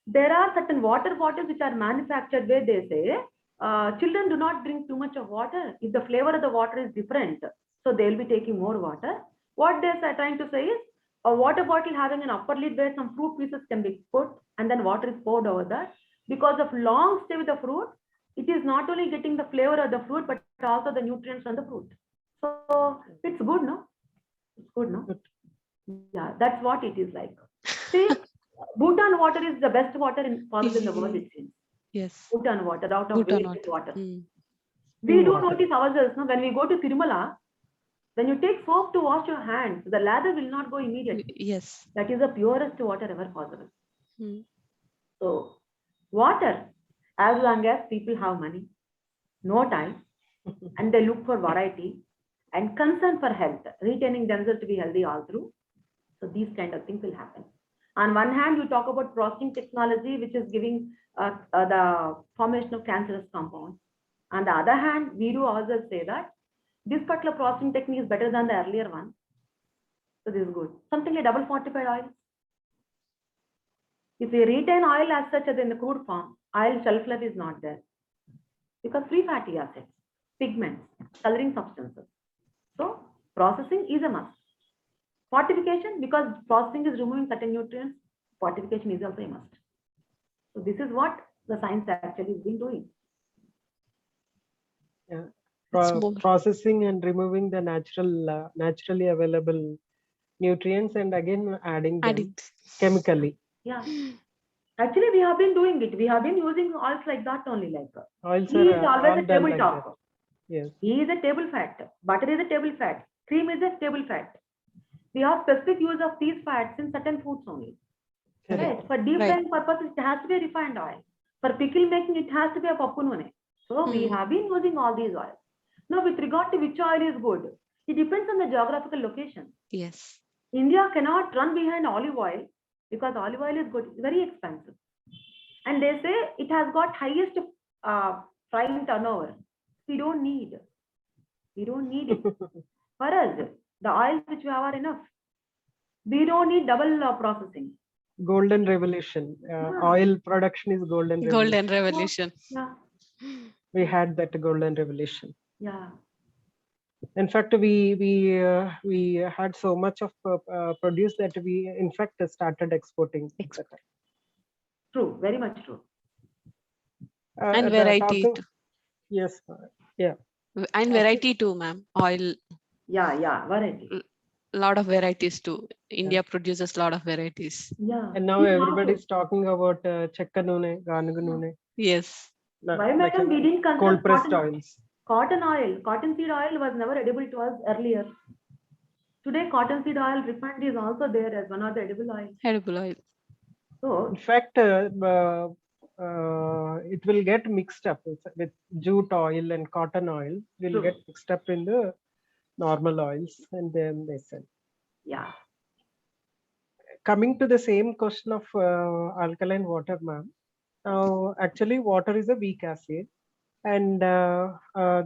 There are certain water bottles which are manufactured where they say children do not drink too much of water if the flavor of the water is different. So they will be taking more water. What they are trying to say is a water bottle having an upper lid where some fruit pieces can be put and then water is poured over that. Because of long stay with the fruit, it is not only getting the flavor of the fruit but also the nutrients from the fruit. So it's good, no? It's good, no? Yeah, that's what it is like. See, Bhutan water is the best water possible in the world, it seems. Yes. Bhutan water, out of Bhutan wasted water. water. Hmm. We Pure do water. notice ourselves, no? When we go to Tirumala, when you take soap to wash your hands, the lather will not go immediately. Yes. That is the purest water ever possible. Hmm. So, water, as long as people have money, no time, and they look for variety and concern for health, retaining themselves to be healthy all through. So these kind of things will happen. On one hand, you talk about processing technology, which is giving the formation of cancerous compounds. On the other hand, we do also say that this particular processing technique is better than the earlier one. So this is good. Something like double fortified oil. If we retain oil as such as in the crude form, oil shelf life is not there. Because free fatty acids, pigments, coloring substances. So processing is a must. Fortification, because processing is removing certain nutrients, fortification is also a must. So this is what the science actually has been doing. Yeah. It's more. Processing and removing the naturally available nutrients and again adding them Adding. chemically. Yeah. Actually, we have been doing it. We have been using oils like that only. Like Oils ghee is are always all a done table like top. that. Yes. Ghee is a table fat. Butter is a table fat. Cream is a table fat. We have specific use of these fats in certain foods only. Correct. Right? For deep Right. frying purposes, it has to be a refined oil. For pickle making, it has to be a pappu nune. So we Hmm. have been using all these oils. Now, with regard to which oil is good, it depends on the geographical location. Yes. India cannot run behind olive oil because olive oil is good. It's very expensive. And they say it has got highest frying turnover. We don't need. We don't need it. For us, the oils which we have are enough. We don't need double processing. Golden revolution. Oil production is golden revolution. Golden revolution. Yeah, We had that golden revolution. yeah. In fact, we had so much of produce that we in fact started exporting. True, very much true. And the variety talking- too. Yes. Yeah. And variety too, ma'am. Oil. Yeah, variety. Lot of varieties too. India produces lot of varieties. Yeah. And now We have everybody's to. talking about chekka nune, ganuga nune. Yes. Why, Like madam, we didn't consider cold pressed cotton, oils. cotton oil. Cotton seed oil was never edible to us earlier. Today, cotton seed oil refined is also there as one of the edible oils. Edible oil. So, In fact, it will get mixed up with jute oil and cotton oil. Will True. get mixed up in the normal oils, and then they sell. yeah. Coming to the same question of alkaline water, ma'am. Actually, water is a weak acid, and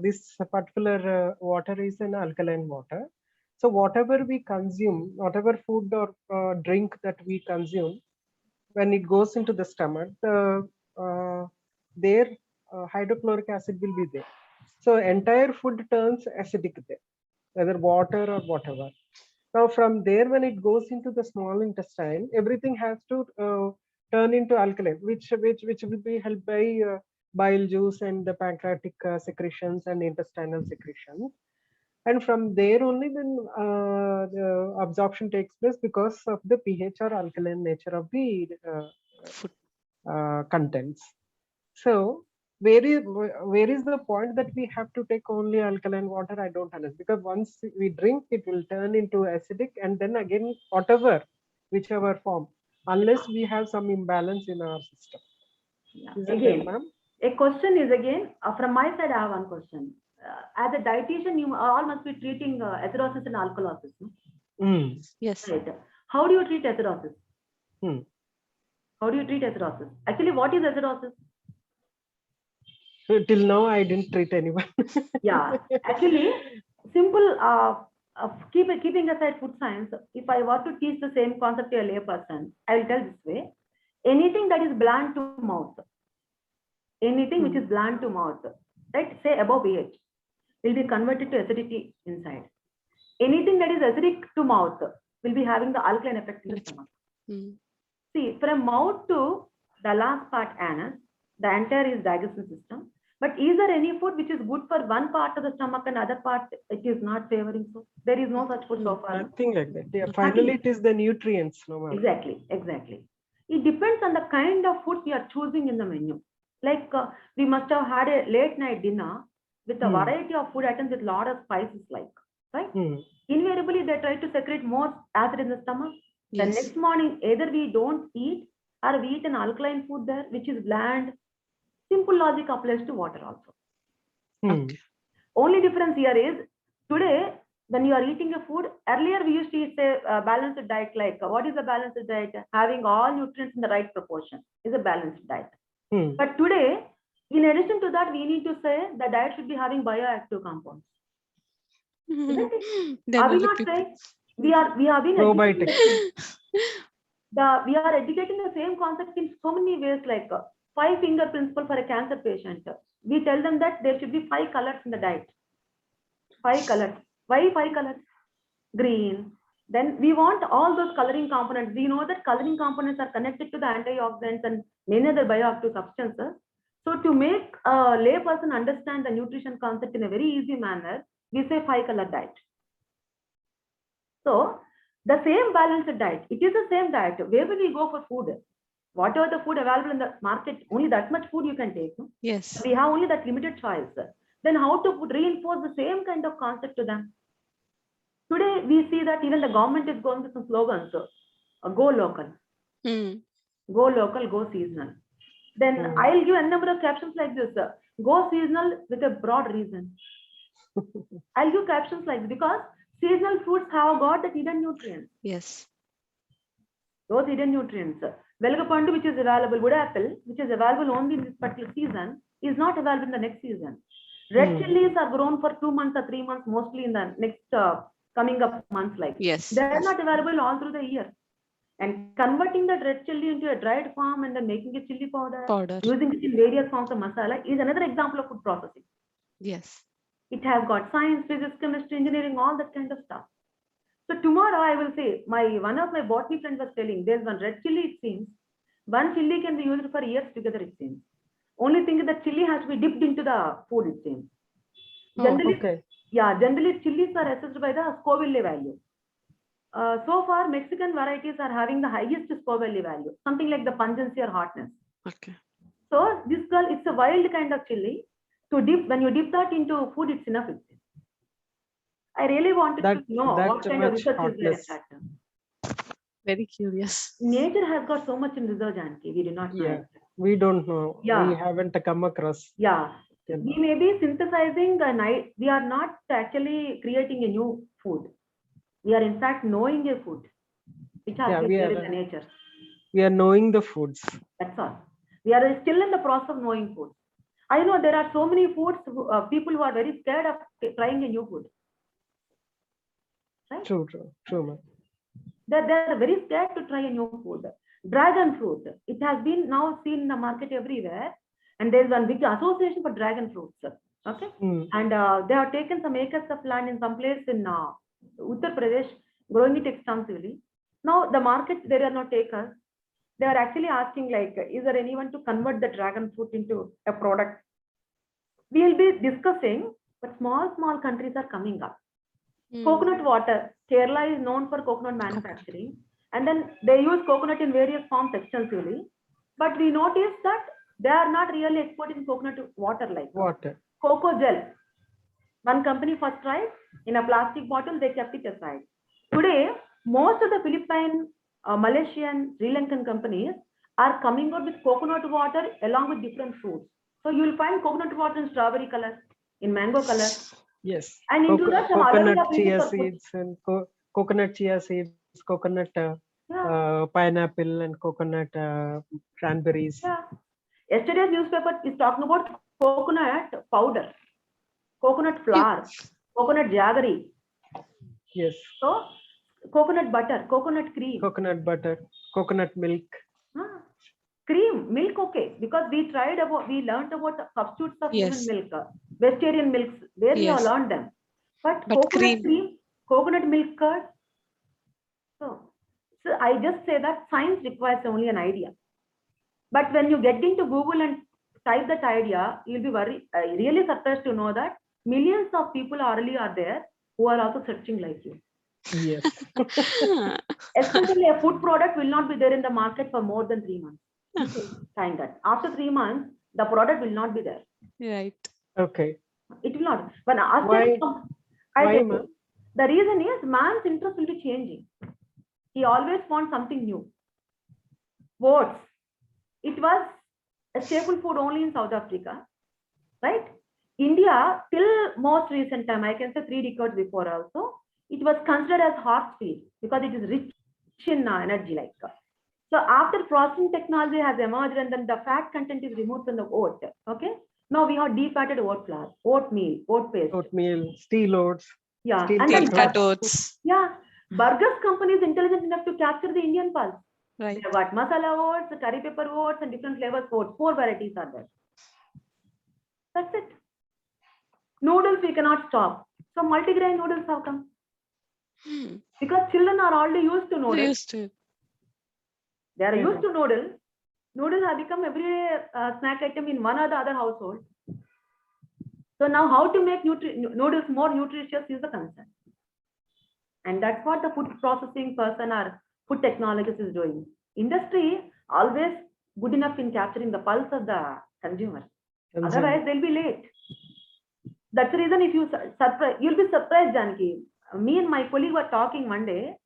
this particular water is an alkaline water. So whatever we consume, whatever food or drink that we consume, when it goes into the stomach, their hydrochloric acid will be there. So entire food turns acidic there, whether water or whatever. Now from there, when it goes into the small intestine, everything has to turn into alkaline, which will be helped by bile juice and the pancreatic secretions and intestinal secretions. And from there only then the absorption takes place because of the pH or alkaline nature of the Food. contents. So where is the point that we have to take only alkaline water? I don't understand, because once we drink, it will turn into acidic, and then again whatever, whichever form, unless we have some imbalance in our system. Yeah. Isn't it, Again, ma'am? a question is again, from my side, I have one question. As a dietitian, you all must be treating acidosis and alkalosis. No? Yes. Right. How do you treat acidosis? Hmm. How do you treat acidosis? Actually, what is acidosis? So till now, I didn't treat anyone. Yeah, actually, simple. Keeping aside food science, if I were to teach the same concept to a layperson, I will tell this way: anything that is bland to mouth, anything which is bland to mouth, right? Say above pH, will be converted to acidity inside. Anything that is acidic to mouth will be having the alkaline effect in the stomach. See, from mouth to the last part, anus, the entire is digestion system. But is there any food which is good for one part of the stomach and other part it is not favoring? So there is no such food so far. Nothing like that. Yeah, finally, it is the nutrients. No, ma'am. Exactly, exactly. It depends on the kind of food we are choosing in the menu. Like we must have had a late night dinner with a variety of food items with a lot of spices, like, right? Invariably, they try to secrete more acid in the stomach. The next morning, either we don't eat or we eat an alkaline food there, which is bland. Simple logic applies to water also. Okay. Only difference here is today, when you are eating a food, earlier we used to eat a balanced diet. Like what is a balanced diet? Having all nutrients in the right proportion is a balanced diet. But today, in addition to that, we need to say the diet should be having bioactive compounds. Isn't it? Are we not saying we have been probiotic? We are educating the same concept in so many ways, like 5-finger principle for a cancer patient. We tell them that there should be 5 colors in the diet. 5 colors. Why 5 colors? Green. Then we want all those coloring components. We know that coloring components are connected to the antioxidants and many other bioactive substances. So to make a layperson understand the nutrition concept in a very easy manner, we say 5-color diet. So the same balanced diet, it is the same diet. Where will we go for food? Whatever the food available in the market, only that much food you can take. No? Yes. We have only that limited choice. Then how to reinforce the same kind of concept to them? Today, we see that even the government is going with some slogans. Go local. Go local, go seasonal. Then I'll give a number of captions like this. Go seasonal with a broad reason. I'll give captions like this because seasonal fruits have got the hidden nutrients. Yes. Those hidden nutrients. Velgapandu, which is available, wood apple, which is available only in this particular season, is not available in the next season. Red chilies are grown for 2 months or 3 months, mostly in the next coming up months. Like they are not available all through the year. And converting that red chili into a dried form and then making a chili powder, using it in various forms of masala is another example of food processing. Yes. It has got science, physics, chemistry, engineering, all that kind of stuff. So tomorrow I will say, one of my botany friends was telling, there's one red chili, it seems. One chili can be used for years together, it seems. Only thing is that chili has to be dipped into the food, it seems. Generally, generally chilies are assessed by the Scoville value. So far, Mexican varieties are having the highest Scoville value, something like the pungency or hotness. Okay. So this girl, it's a wild kind of chili. To dip, when you dip that into food, it's enough. I really wanted to know what kind of research is there. Very curious. Nature has got so much in research, Janki. We do not know. Yeah, we don't know. Yeah. We haven't come across. Yeah. We may be synthesizing a night. We are not actually creating a new food. We are in fact knowing a food, which has been there in the nature. We are knowing the foods. That's all. We are still in the process of knowing food. I know there are so many foods, people who are very scared of trying a new food. Right? True, ma'am. They're very scared to try a new food. Dragon fruit, it has been now seen in the market everywhere. And there's one big association for dragon fruits. Okay. And they have taken some acres of land in some place in Uttar Pradesh, growing it extensively. Now the market, there are no takers. They are actually asking like, is there anyone to convert the dragon fruit into a product? We will be discussing, but small countries are coming up. Coconut water. Kerala is known for coconut manufacturing. And then they use coconut in various forms extensively. But we noticed that they are not really exporting coconut water like water. Cocoa gel. One company first tried in a plastic bottle, they kept it aside. Today, most of the Philippine, Malaysian, Sri Lankan companies are coming out with coconut water along with different fruits. So you will find coconut water in strawberry color, in mango color. Yes. And into that, some coconut other chia seeds and coconut chia seeds, coconut pineapple and coconut cranberries. Yeah. Yesterday's newspaper is talking about coconut powder, coconut flour, coconut jaggery. Yes. So coconut butter, coconut cream. Coconut butter, coconut milk. Cream, milk, okay. Because we learned about the substitutes of human milk, vegetarian milks, where we have learned them. But coconut cream, coconut milk curd. So I just say that science requires only an idea. But when you get into Google and type that idea, you'll be really surprised to know that millions of people already are there who are also searching like you. Yes. Especially a food product will not be there in the market for more than 3 months. You can find that. After 3 months, the product will not be there. Right. Okay. It will not. But why? The reason is man's interest will be changing. He always wants something new. Oats. It was a staple food only in South Africa, right? India, till most recent time, I can say 3 decades before also, it was considered as horse feed because it is rich in energy. So after processing technology has emerged and then the fat content is removed from the oat, okay? Now we have defatted oat flour, oatmeal, oat paste. Oatmeal, steel oats. Yeah, steel and then cut oats. Yeah, Burgers company is intelligent enough to capture the Indian pulse. Right. They've got masala oats, curry pepper oats, and different flavors oats. 4 varieties are there. That's it. Noodles we cannot stop. So multigrain noodles have come. Because children are already used to noodles. They are used to noodles. Noodles have become everyday snack item in one or the other household. So now how to make noodles more nutritious is the concern. And that's what the food processing person or food technologist is doing. Industry always good enough in capturing the pulse of the consumer. Otherwise, they'll be late. That's the reason if you'll be surprised, Janaki. Me and my colleague were talking one day.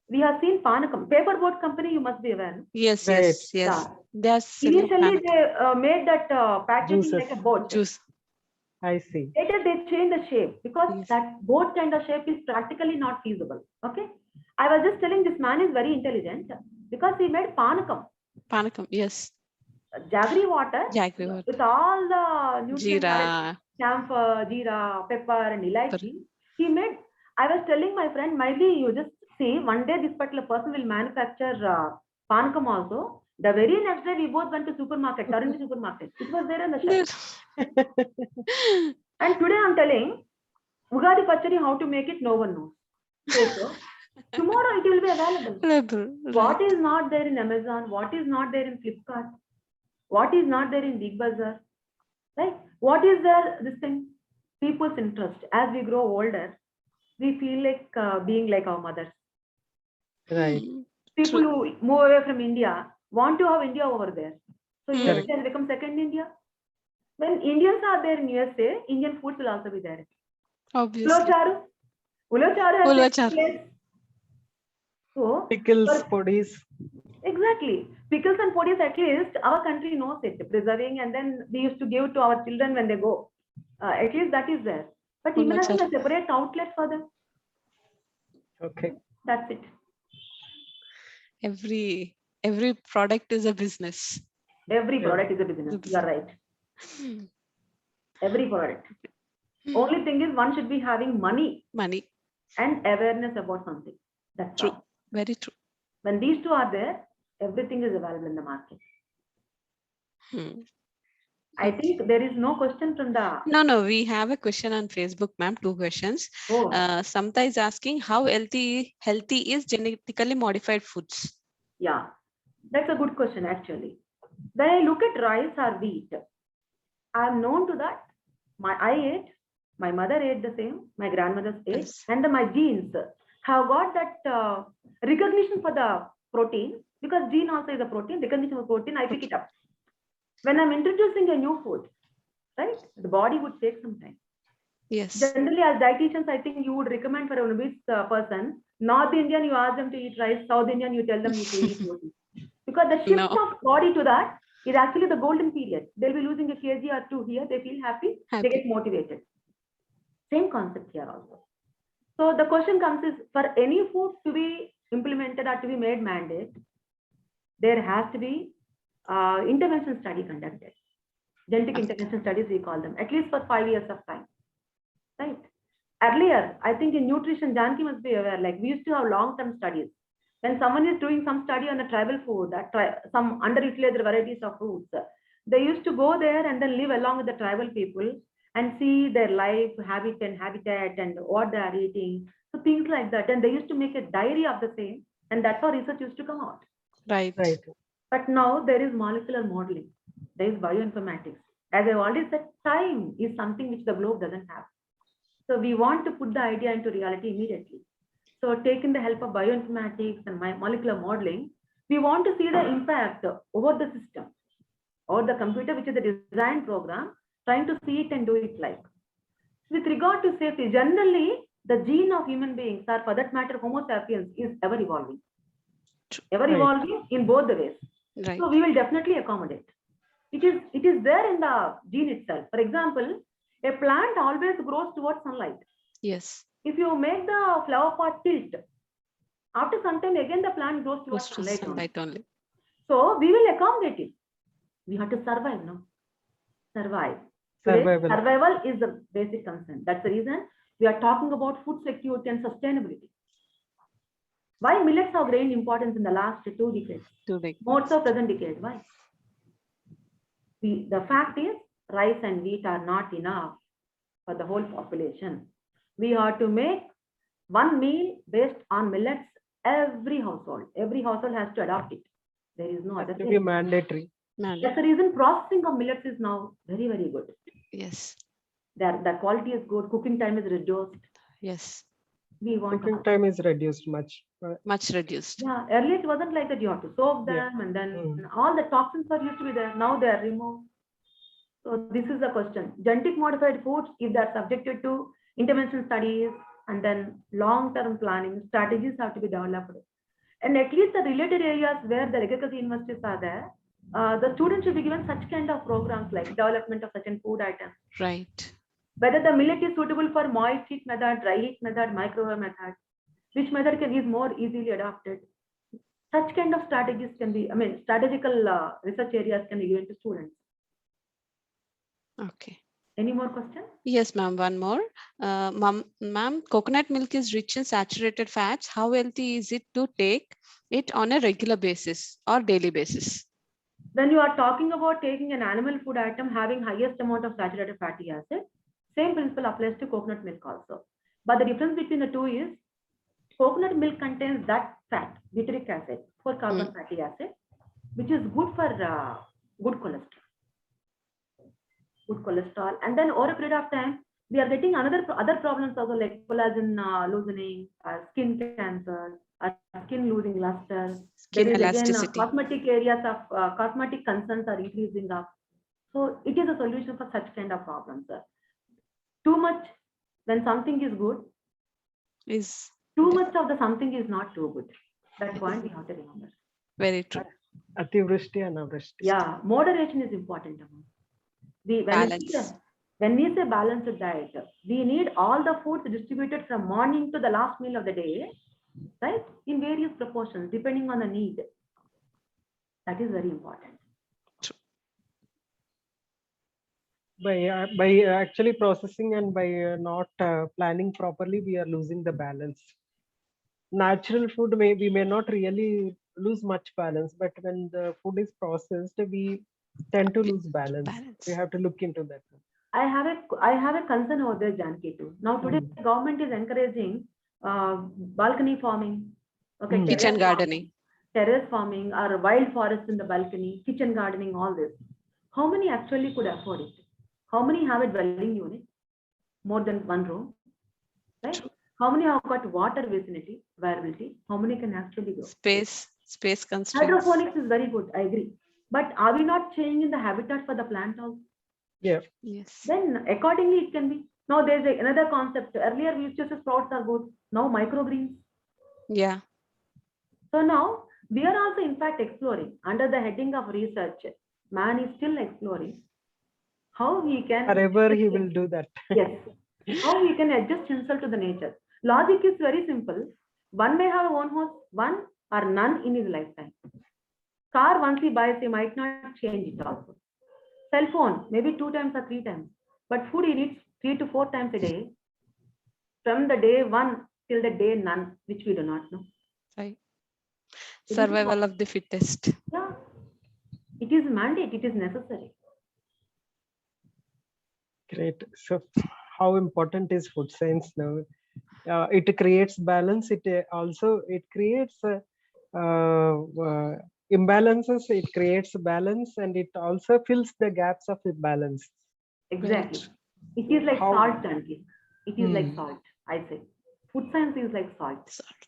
We have seen Panakam, paperboard company, you must be aware. Yes. Yeah. Initially, they made that packaging like a boat. Juice. I see. Later they changed the shape because that boat kind of shape is practically not feasible. Okay. I was just telling this man is very intelligent because he made Panakam. Panakam, yes. Jaggery water. With all the nutrients. Jeera. Camphor, jeera, pepper, and elaichi. He made. I was telling my friend, maybe you just see one day this particular person will manufacture Panakam also. The very next day we both went to supermarket, Tarun supermarket. It was there in the shelf. And today I'm telling Ugadi Pachadi how to make it, no one knows. So tomorrow it will be available. What is not there in Amazon? What is not there in Flipkart? What is not there in Big Bazaar? Right? What is there? This thing, people's interest. As we grow older, we feel like being like our mothers. Right. People who move away from India want to have India over there. So USA has become second India. When Indians are there in USA, Indian foods will also be there. Obviously. Ulocharu. So pickles, poddies. Exactly. Pickles and poddies, at least our country knows it, preserving, and then we used to give to our children when they go. At least that is there. But even as a separate outlet for them. Okay. That's it. Every product is a business. Every Yeah. product is a business. You are right. Every product. Only thing is one should be having money Money. and awareness about something. That's True. all. Very true. When these two are there, everything is available in the market. I think there is no question from the. No, we have a question on Facebook, ma'am. 2 questions. Oh, Samta is asking how healthy is genetically modified foods. yeah, that's a good question actually. When I look at rice or wheat, I am known to that. I ate, my mother ate the same, my grandmother's ate, Yes. and my genes have got that recognition for the protein, because gene also is a protein, recognition of protein, I pick it up. When I'm introducing a new food, right, the body would take some time. Yes. Generally, as dietitians, I think you would recommend for an obese person, North Indian, you ask them to eat rice, South Indian, you tell them to eat roti. Because the shift No. of body to that is actually the golden period. They'll be losing a kg or 2 here, they feel happy, they get motivated. Same concept here also. So the question comes is, for any food to be implemented or to be made mandate, there has to be intervention study conducted. Genetic intervention studies, we call them, at least for 5 years of time. Right? Earlier, I think in nutrition, Janki must be aware, like we used to have long-term studies. When someone is doing some study on a tribal food, some underutilized varieties of fruits, they used to go there and then live along with the tribal people and see their life, habitat and what they are eating. So things like that. And they used to make a diary of the same. And that's how research used to come out. Right. Right. But now there is molecular modeling. There is bioinformatics. As I've already said, time is something which the globe doesn't have. So we want to put the idea into reality immediately. So taking the help of bioinformatics and molecular modeling, we want to see the impact over the system or the computer, which is the design program, trying to see it and do it like. With regard to safety, generally, the gene of human beings, or for that matter, Homo sapiens, is ever evolving. Ever evolving in both the ways. Right. So we will definitely accommodate. It is there in the gene itself. For example, a plant always grows towards sunlight. Yes. If you make the flower pot tilt, after some time again the plant grows towards sunlight only. So we will accommodate it. We have to survive, no? Survive. Today, survival is the basic concern. That's the reason we are talking about food security and sustainability. Why millets have gained importance in the last 2 decades? 2 decades. More so present decade. Why? The fact is, rice and wheat are not enough for the whole population. We have to make one meal based on millets. Every household has to adopt it. There is no other thing. Be mandatory. That's the reason processing of millets is now very, very good. Yes. The quality is good. Cooking time is reduced. Yes. We want cooking time is reduced much. Much reduced. Yeah. Earlier it wasn't like that. You have to soak them and then all the toxins are used to be there. Now they are removed. So this is the question. Genetic modified foods, if they are subjected to intervention studies and then long-term planning, strategies have to be developed. And at least the related areas where the agriculture universities are there, the students should be given such kind of programs like development of certain food items. Right. Whether the millet is suitable for moist heat method, dry heat method, microwave method, which method is more easily adopted. Such kind of strategies can be, strategical research areas can be given to students. Okay. Any more questions? Yes, ma'am. One more. Ma'am, coconut milk is rich in saturated fats. How healthy is it to take it on a regular basis or daily basis? When you are talking about taking an animal food item having highest amount of saturated fatty acid, same principle applies to coconut milk also. But the difference between the two is coconut milk contains that fat, butyric acid, 4-carbon fatty acid, which is good for good cholesterol. Good cholesterol. And then over a period of time, we are getting other problems also like collagen loosening, skin cancer, skin losing luster. Skin there is elasticity. Again, cosmetic areas of cosmetic concerns are increasing up. So it is a solution for such kind of problems. Too much when something is good is too much of the something is not too good. That point we have to remember. Very true. Ativrishti and avrishti. Yeah, moderation is important. When we say balanced diet, we need all the foods distributed from morning to the last meal of the day, right? In various proportions, depending on the need. That is very important. True. By actually processing and by not planning properly, we are losing the balance. Natural food we may not really lose much balance, but when the food is processed, we tend to lose balance. Balance. We have to look into that. I have a concern over there, Janki, too. Now today, the government is encouraging balcony farming, okay, Mm. Kitchen terrace gardening. farming or wild forest in the balcony, kitchen gardening, all this. How many actually could afford it? How many have a dwelling unit, more than one room, right? True. How many have got water vicinity, viability? How many can actually grow? Space constraints. Hydroponics is very good, I agree. But are we not changing the habitat for the plant also? Yeah. Yes. Then accordingly it can be. Now there's another concept. Earlier we used to say sprouts are good. Now microgreens. Yeah. So now we are also in fact exploring under the heading of research. Man is still exploring how he can. Forever he will do that. Yes. How he can adjust himself to the nature. Logic is very simple. One may have one horse, one or none in his lifetime. Car once he buys, he might not change it also. Cell phone, maybe 2 times or 3 times. But food he needs 3 to 4 times a day. From the day one till the day none, which we do not know. Right. It is Survival of the fittest. Yeah. It is mandate, it is necessary. Great. So how important is food science now? It creates balance. It creates imbalances. It creates balance, and it also fills the gaps of imbalance. Exactly. Right. It is like How- salt, Janki. It is like Hmm. salt, I say. Food science is like salt. Salt.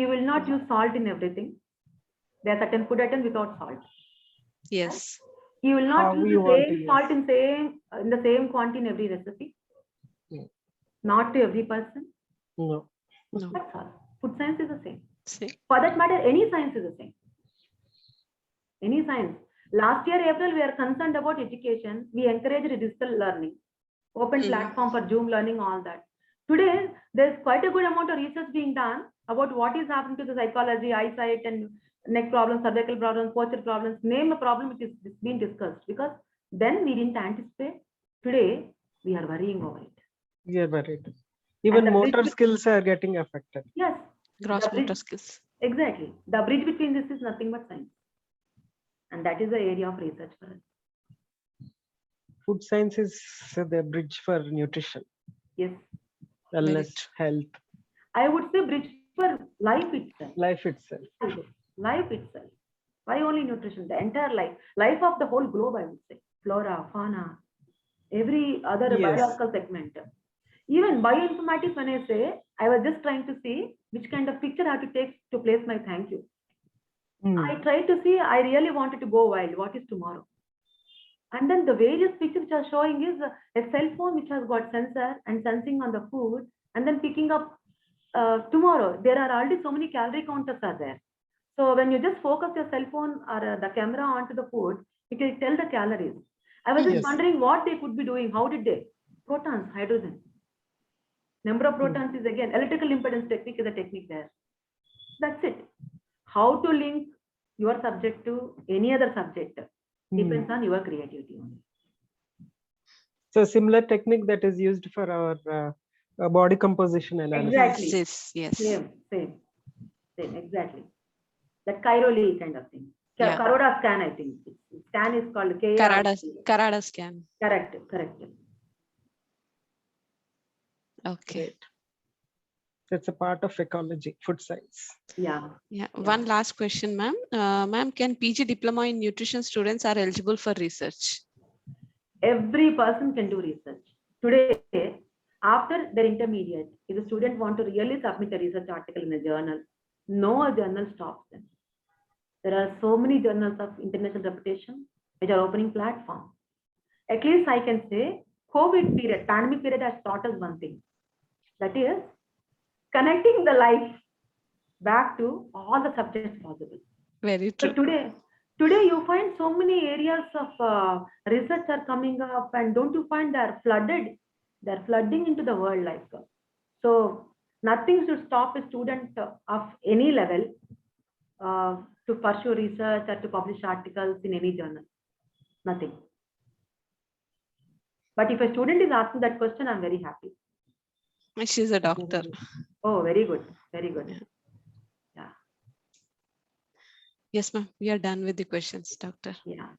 You will not use salt in everything. There are certain food items without salt. Yes. You will not How use you the want to same use. salt in the same quantity in every recipe. Yeah. Not to every person. No. No. That's all. Food science is the same. See. For that matter, any science is the same. Any science. Last year, April, we are concerned about education. We encouraged digital learning, open Mhm. platform for Zoom learning, all that. Today, there's quite a good amount of research being done about what is happening to the psychology, eyesight, and neck problems, cervical problems, posture problems. Name a problem, it is being discussed because then we didn't anticipate. Today, we are worrying over it. Yeah, worried. Even the motor bridge- skills are getting affected. Yes, Gross The bridge- motor skills. exactly. The bridge between this is nothing but science. And that is the area of research for us. Food science is the bridge for nutrition, Yes. wellness, true. health, I would say bridge for life itself. life itself. Life itself. Why only nutrition? The entire life of the whole globe, I would say. Flora, fauna, every other Yes. biological segment. Even bioinformatics, when I say, I was just trying to see which kind of picture I have to take to place my thank you. Hmm. I tried to see, I really wanted to go wild. What is tomorrow? And then the various pictures which are showing is a cell phone which has got sensor and sensing on the food, and then picking up tomorrow. There are already so many calorie counters are there. So when you just focus your cell phone or the camera onto the food, you can tell the calories. I was just Yes. wondering what they could be doing. How did they? Protons, hydrogen. Number of protons is again, electrical impedance technique is a technique there. That's it. How to link your subject to any other subject depends on your creativity only. So similar technique that is used for our body composition analysis. Exactly. Yes. Same, exactly. That Cairoli kind of thing. Yeah. Karoda scan, I think. Scan is called Karada scan. Correct. Okay. Great. That's a part of ecology, food science. Yeah. Yeah. One last question, ma'am. Ma'am, can PG diploma in nutrition students are eligible for research? Every person can do research. Today, after their intermediate, if the student want to really submit a research article in a journal, no journal stops them. There are so many journals of international reputation which are opening platforms. At least I can say COVID period, pandemic period has taught us one thing. That is connecting the life back to all the subjects possible. Very So true. today you find so many areas of research are coming up, and don't you find they're flooded? They're flooding into the world like so. Nothing should stop a student of any level to pursue research or to publish articles in any journal. Nothing. But if a student is asking that question, I'm very happy. She's a doctor. Oh, very good. Very good. Yeah. Yeah. Yes, ma'am. We are done with the questions, doctor. Yeah.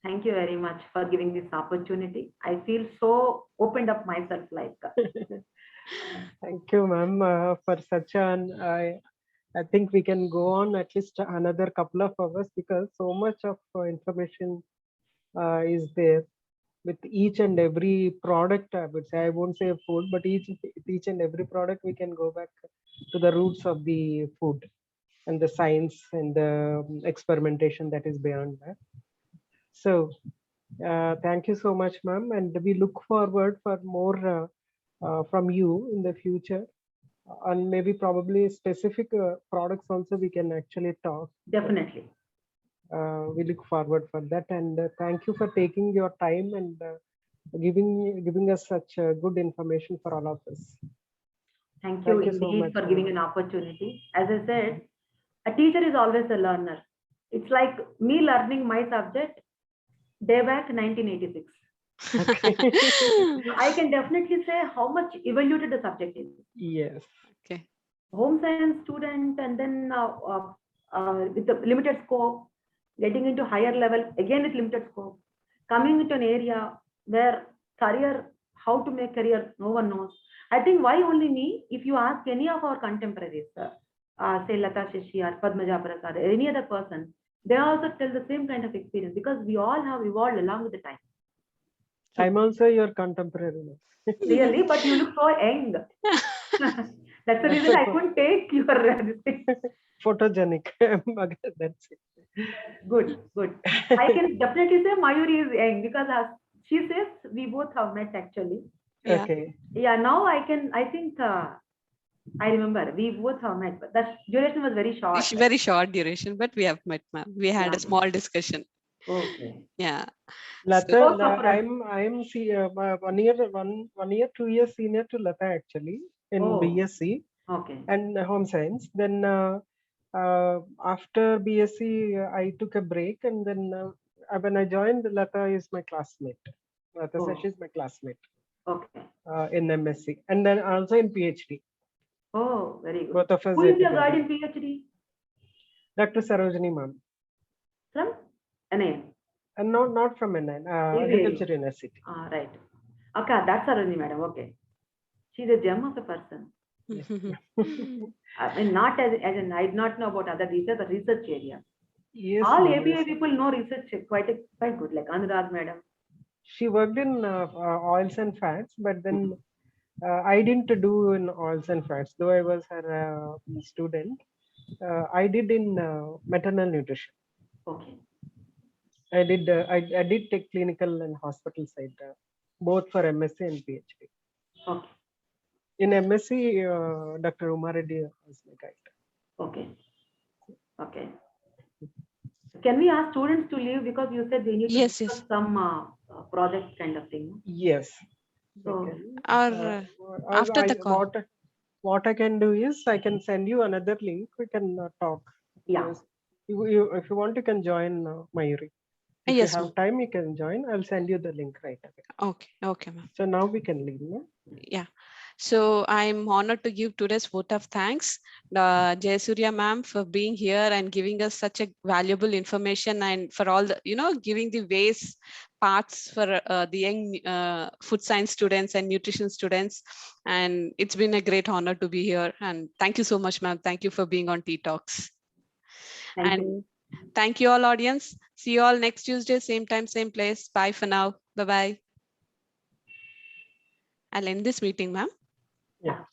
Thank you very much for giving this opportunity. I feel so opened up myself, like. Thank you, ma'am, for such an. I think we can go on at least another couple of hours because so much of information is there with each and every product. I would say, I won't say food, but each and every product we can go back to the roots of the food and the science and the experimentation that is beyond that. So thank you so much, ma'am, and we look forward for more from you in the future, and maybe probably specific products also we can actually talk. Definitely. We look forward for that, and thank you for taking your time and giving us such good information for all of us. Thank you Thank you so indeed much, for ma'am. giving an opportunity. As I said, a teacher is always a learner. It's like me learning my subject day back 1986. I can definitely say how much evaluated the subject is. Yes. Okay. Home science student, and then with the limited scope, getting into higher level again with limited scope, coming into an area where career, how to make career, no one knows. I think why only me? If you ask any of our contemporaries, say Lata Shashi or Padmaja Prasad, or any other person, they also tell the same kind of experience because we all have evolved along with the time. I'm also your contemporary. Really, but you look so young. That's the reason I couldn't take your Photogenic. That's it. Good, good. I can definitely say Mayuri is young because as she says we both have met actually. Yeah. Okay. Yeah, now I think I remember we both have met, but that duration was very short. Very short duration, but we have met, ma'am. We had Yeah. a small discussion. Okay. Yeah. Lata, Both of us. I'm 1 year, 2 years senior to Lata actually in Oh. BSc Okay. and home science. Then after BSc, I took a break, and then when I joined, Lata is my classmate. Lata Oh. Shashi is my classmate Okay. in MSc, and then also in PhD. Oh, very good. Both of us Who are is your together. guide in PhD? Dr. Sarojini ma'am. From NIN. And not from NN, Agriculture University. Right. Okay, that's Sarojini madam. Okay. She's a gem of a person. I mean, not as in, I did not know about other research, the research area. Yes, All ma'am, API yes. people know research quite good, like Anurag madam. She worked in oils and fats, but then I didn't do in oils and fats, though I was her student. I did in maternal nutrition. Okay. I did take clinical and hospital side, both for MSc and PhD. Okay. In MSc, Dr. Uma Reddy was my guide. Okay. Okay. Can we ask students to leave because you said they need to discuss some project kind of thing? Yes. So, Or after the call. What I can do is I can send you another link. We can talk. yeah. Yes. If you want, you can join Mayuri. If Yes, you have time, you can join. I'll send you the link right away. Okay. Okay, ma'am. So now we can leave. No? Yeah. So I'm honored to give today's vote of thanks, Jayasurya ma'am, for being here and giving us such a valuable information, and for all the, giving the ways, paths for the young food science students and nutrition students. And it's been a great honor to be here. And thank you so much, ma'am. Thank you for being on Tea Talks. Thank you. Thank you all, audience. See you all next Tuesday, same time, same place. Bye for now. Bye-bye. I'll end this meeting, ma'am. Yeah.